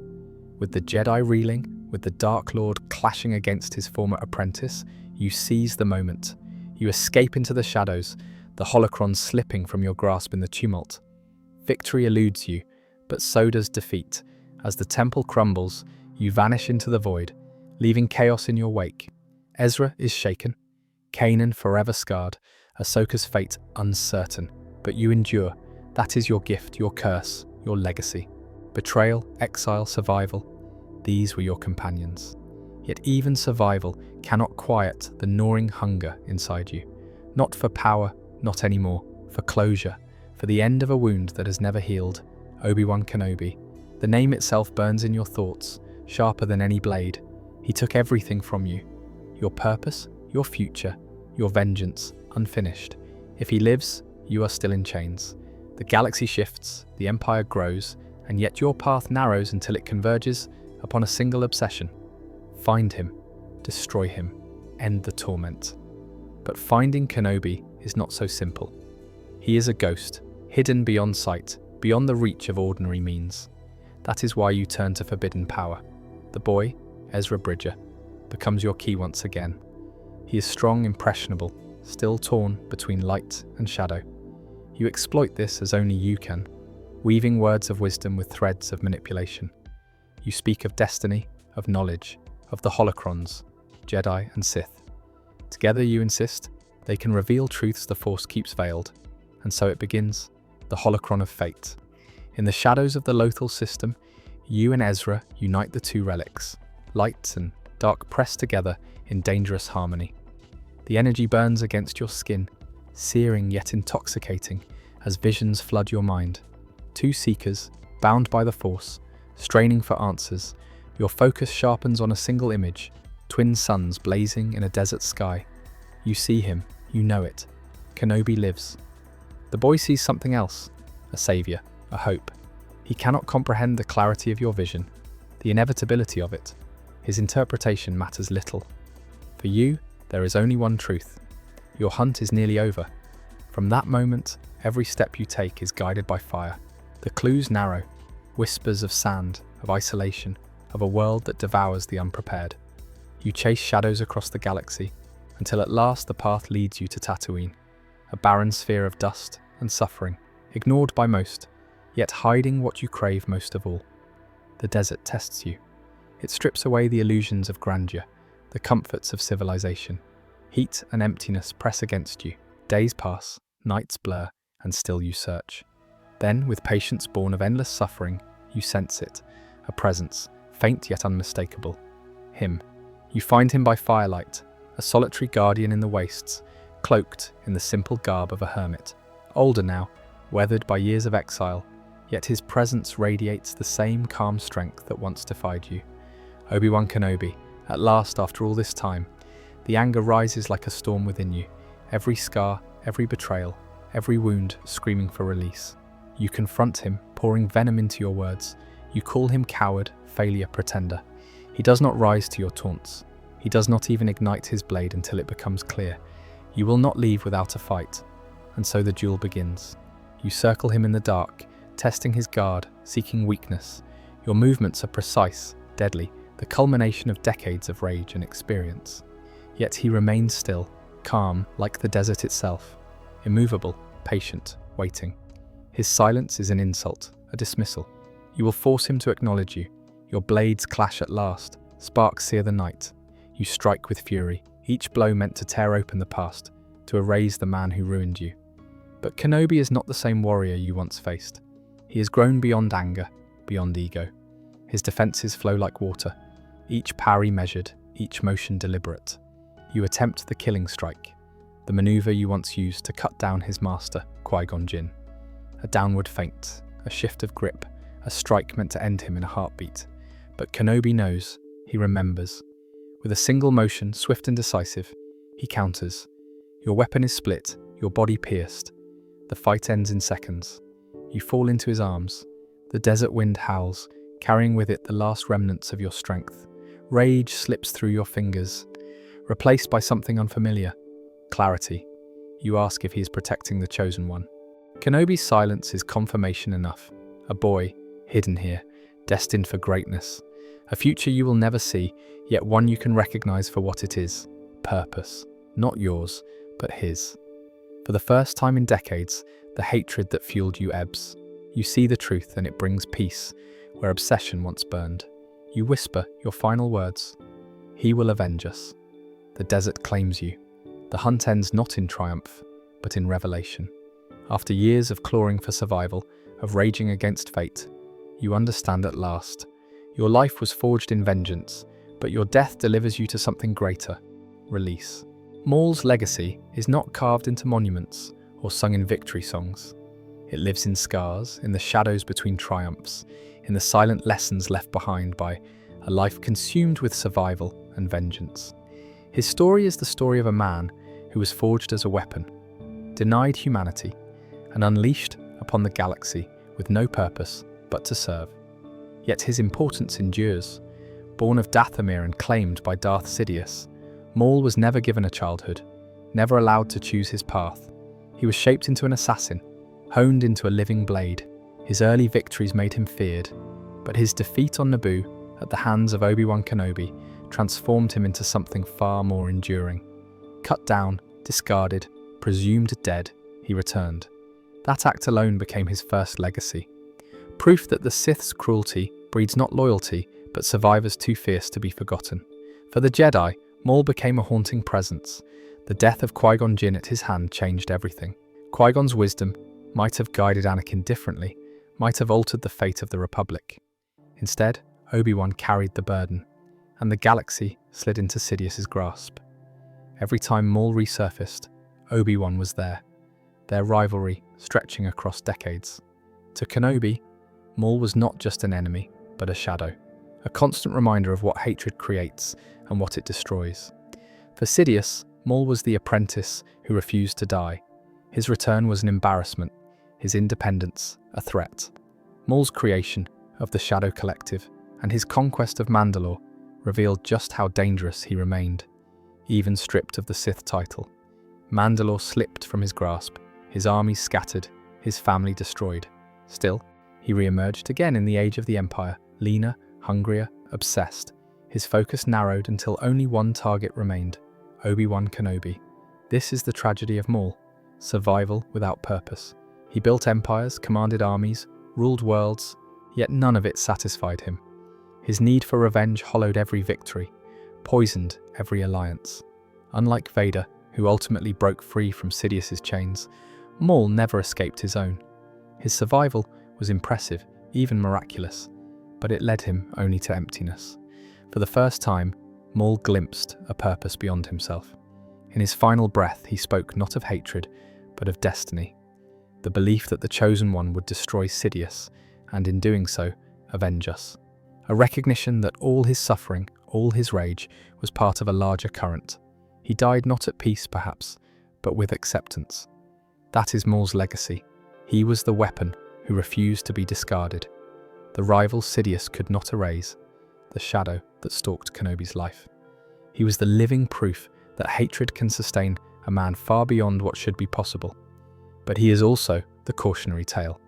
With the Jedi reeling, with the Dark Lord clashing against his former apprentice, you seize the moment. You escape into the shadows, the holocron slipping from your grasp in the tumult. Victory eludes you, but so does defeat. As the temple crumbles, you vanish into the void, leaving chaos in your wake. Ezra is shaken, Kanan forever scarred, Ahsoka's fate uncertain. But you endure. That is your gift, your curse, your legacy. Betrayal, exile, survival. These were your companions. Yet even survival cannot quiet the gnawing hunger inside you. Not for power, not anymore. For closure. For the end of a wound that has never healed. Obi-Wan Kenobi. The name itself burns in your thoughts, sharper than any blade. He took everything from you. Your purpose, your future, your vengeance, unfinished. If he lives, you are still in chains. The galaxy shifts, the empire grows, and yet your path narrows until it converges upon a single obsession. Find him, destroy him, end the torment. But finding Kenobi is not so simple. He is a ghost, hidden beyond sight, beyond the reach of ordinary means. That is why you turn to forbidden power. The boy, Ezra Bridger, becomes your key once again. He is strong, impressionable, still torn between light and shadow. You exploit this as only you can, weaving words of wisdom with threads of manipulation. You speak of destiny, of knowledge, of the holocrons, Jedi and Sith. Together you insist they can reveal truths the Force keeps veiled, and so it begins, the holocron of fate. In the shadows of the Lothal system, you and Ezra unite the two relics, light and dark pressed together in dangerous harmony. The energy burns against your skin, searing yet intoxicating as visions flood your mind. Two seekers, bound by the Force, straining for answers, your focus sharpens on a single image, twin suns blazing in a desert sky. You see him, you know it. Kenobi lives. The boy sees something else, a savior, a hope. He cannot comprehend the clarity of your vision, the inevitability of it. His interpretation matters little. For you, there is only one truth. Your hunt is nearly over. From that moment, every step you take is guided by fire. The clues narrow, whispers of sand, of isolation, of a world that devours the unprepared. You chase shadows across the galaxy, until at last the path leads you to Tatooine, a barren sphere of dust and suffering, ignored by most, yet hiding what you crave most of all. The desert tests you. It strips away the illusions of grandeur, the comforts of civilization. Heat and emptiness press against you. Days pass, nights blur, and still you search. Then, with patience born of endless suffering, you sense it, a presence, faint yet unmistakable. Him. You find him by firelight, a solitary guardian in the wastes, cloaked in the simple garb of a hermit. older now, weathered by years of exile, yet his presence radiates the same calm strength that once defied you. Obi-Wan Kenobi, at last after all this time, the anger rises like a storm within you, every scar, every betrayal, every wound screaming for release. You confront him, pouring venom into your words. You call him coward, failure, pretender. He does not rise to your taunts. He does not even ignite his blade until it becomes clear. You will not leave without a fight. And so the duel begins. You circle him in the dark, testing his guard, seeking weakness. Your movements are precise, deadly, the culmination of decades of rage and experience. Yet he remains still, calm like the desert itself, immovable, patient, waiting. His silence is an insult, a dismissal. You will force him to acknowledge you. Your blades clash at last, sparks sear the night. You strike with fury, each blow meant to tear open the past, to erase the man who ruined you. But Kenobi is not the same warrior you once faced. He has grown beyond anger, beyond ego. His defenses flow like water, each parry measured, each motion deliberate. You attempt the killing strike, the maneuver you once used to cut down his master, Qui-Gon Jinn. A downward feint, a shift of grip, a strike meant to end him in a heartbeat. But Kenobi knows, he remembers. With a single motion, swift and decisive, he counters. Your weapon is split, your body pierced. The fight ends in seconds. You fall into his arms. The desert wind howls, carrying with it the last remnants of your strength. Rage slips through your fingers, replaced by something unfamiliar. Clarity. You ask if he is protecting the chosen one. Kenobi's silence is confirmation enough. A boy, hidden here, destined for greatness. A future you will never see, yet one you can recognize for what it is. Purpose. Not yours, but his. For the first time in decades, the hatred that fueled you ebbs. You see the truth and it brings peace, where obsession once burned. You whisper your final words. He will avenge us. The desert claims you. The hunt ends not in triumph, but in revelation. After years of clawing for survival, of raging against fate, you understand at last. Your life was forged in vengeance, but your death delivers you to something greater. Release. Maul's legacy is not carved into monuments or sung in victory songs. It lives in scars, in the shadows between triumphs, in the silent lessons left behind by a life consumed with survival and vengeance. His story is the story of a man who was forged as a weapon, denied humanity, and unleashed upon the galaxy with no purpose but to serve. Yet his importance endures. Born of Dathomir and claimed by Darth Sidious, Maul was never given a childhood, never allowed to choose his path. He was shaped into an assassin, honed into a living blade. His early victories made him feared, but his defeat on Naboo at the hands of Obi-Wan Kenobi transformed him into something far more enduring. Cut down, discarded, presumed dead, he returned. That act alone became his first legacy. Proof that the Sith's cruelty breeds not loyalty, but survivors too fierce to be forgotten. For the Jedi, Maul became a haunting presence. The death of Qui-Gon Jinn at his hand changed everything. Qui-Gon's wisdom might have guided Anakin differently, might have altered the fate of the Republic. Instead, Obi-Wan carried the burden, and the galaxy slid into Sidious's grasp. Every time Maul resurfaced, Obi-Wan was there, their rivalry stretching across decades. To Kenobi, Maul was not just an enemy, but a shadow, a constant reminder of what hatred creates and what it destroys. For Sidious, Maul was the apprentice who refused to die. His return was an embarrassment, his independence a threat. Maul's creation of the Shadow Collective and his conquest of Mandalore revealed just how dangerous he remained, even stripped of the Sith title. Mandalore slipped from his grasp, his armies scattered, his family destroyed. Still, he re-emerged again in the age of the Empire, leaner, hungrier, obsessed. His focus narrowed until only one target remained, Obi-Wan Kenobi. This is the tragedy of Maul, survival without purpose. He built empires, commanded armies, ruled worlds, yet none of it satisfied him. His need for revenge hollowed every victory, poisoned every alliance. Unlike Vader, who ultimately broke free from Sidious's chains, Maul never escaped his own. His survival was impressive, even miraculous, but it led him only to emptiness. For the first time, Maul glimpsed a purpose beyond himself. In his final breath, he spoke not of hatred, but of destiny. the belief that the Chosen One would destroy Sidious, and in doing so, avenge us. A recognition that all his suffering, all his rage, was part of a larger current. He died not at peace, perhaps, but with acceptance. That is Maul's legacy. He was the weapon who refused to be discarded. The rival Sidious could not erase the shadow that stalked Kenobi's life. He was the living proof that hatred can sustain a man far beyond what should be possible. But he is also the cautionary tale.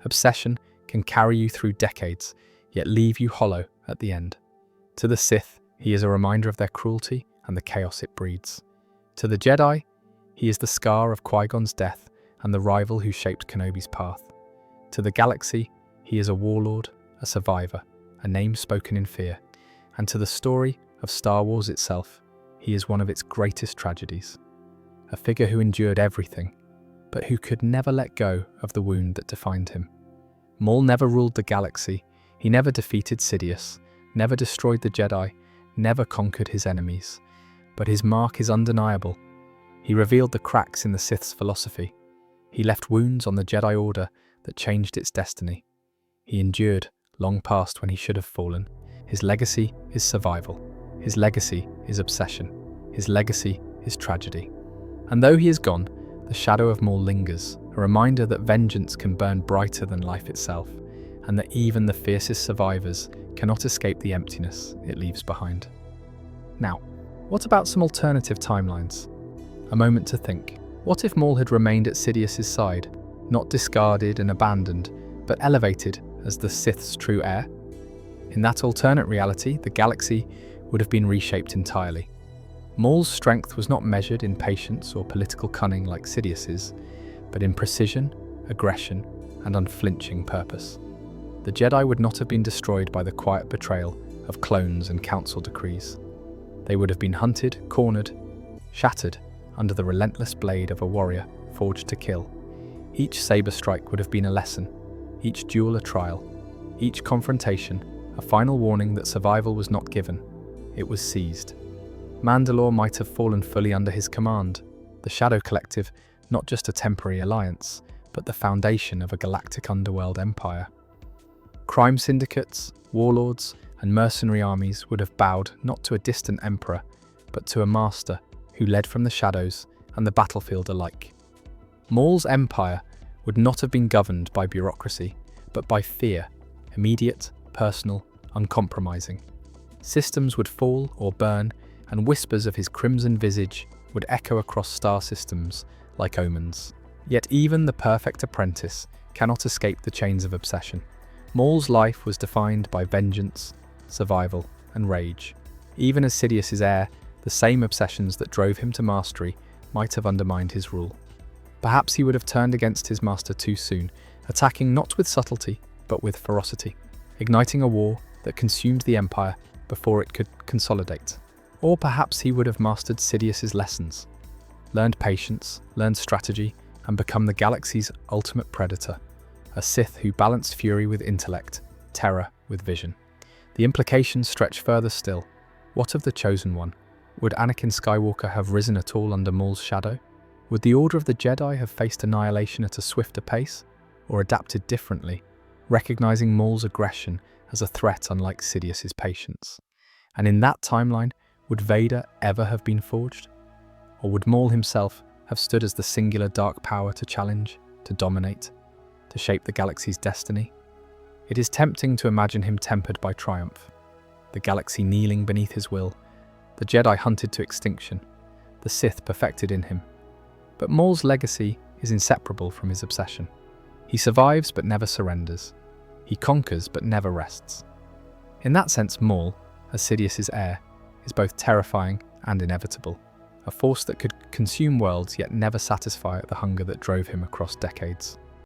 Obsession can carry you through decades, yet leave you hollow at the end. To the Sith, he is a reminder of their cruelty and the chaos it breeds. To the Jedi, he is the scar of Qui-Gon's death and the rival who shaped Kenobi's path. To the galaxy, he is a warlord, a survivor, a name spoken in fear. And to the story of Star Wars itself, he is one of its greatest tragedies. A figure who endured everything, but who could never let go of the wound that defined him. Maul never ruled the galaxy, he never defeated Sidious, never destroyed the Jedi, never conquered his enemies. But his mark is undeniable. He revealed the cracks in the Sith's philosophy. He left wounds on the Jedi Order that changed its destiny. He endured long past when he should have fallen. His legacy is survival. His legacy is obsession. His legacy is tragedy. And though he is gone, the shadow of Maul lingers, a reminder that vengeance can burn brighter than life itself, and that even the fiercest survivors cannot escape the emptiness it leaves behind. Now, what about some alternative timelines? A moment to think. What if Maul had remained at Sidious's side, not discarded and abandoned, but elevated as the Sith's true heir? In that alternate reality, the galaxy would have been reshaped entirely. Maul's strength was not measured in patience or political cunning like Sidious's, but in precision, aggression, and unflinching purpose. The Jedi would not have been destroyed by the quiet betrayal of clones and council decrees. They would have been hunted, cornered, shattered under the relentless blade of a warrior forged to kill. Each saber strike would have been a lesson, each duel a trial, each confrontation a final warning that survival was not given, it was seized. Mandalore might have fallen fully under his command, the Shadow Collective not just a temporary alliance, but the foundation of a galactic underworld empire. Crime syndicates, warlords, and mercenary armies would have bowed not to a distant emperor, but to a master who led from the shadows and the battlefield alike. Maul's empire would not have been governed by bureaucracy, but by fear, immediate, personal, uncompromising. Systems would fall or burn, and whispers of his crimson visage would echo across star systems like omens. Yet even the perfect apprentice cannot escape the chains of obsession. Maul's life was defined by vengeance, survival, and rage. Even as Sidious's heir, the same obsessions that drove him to mastery might have undermined his rule. Perhaps he would have turned against his master too soon, attacking not with subtlety, but with ferocity, igniting a war that consumed the Empire before it could consolidate. Or perhaps he would have mastered Sidious's lessons, learned patience, learned strategy, and become the galaxy's ultimate predator, a Sith who balanced fury with intellect, terror with vision. The implications stretch further still. What of the Chosen One? Would Anakin Skywalker have risen at all under Maul's shadow? Would the Order of the Jedi have faced annihilation at a swifter pace, or adapted differently, recognizing Maul's aggression as a threat unlike Sidious's patience? And in that timeline, would Vader ever have been forged? Or would Maul himself have stood as the singular dark power to challenge, to dominate, to shape the galaxy's destiny? It is tempting to imagine him tempered by triumph, the galaxy kneeling beneath his will, the Jedi hunted to extinction, the Sith perfected in him. But Maul's legacy is inseparable from his obsession. He survives but never surrenders. He conquers but never rests. In that sense, Maul, as Sidious's heir, is both terrifying and inevitable, a force that could consume worlds yet never satisfy the hunger that drove him across decades.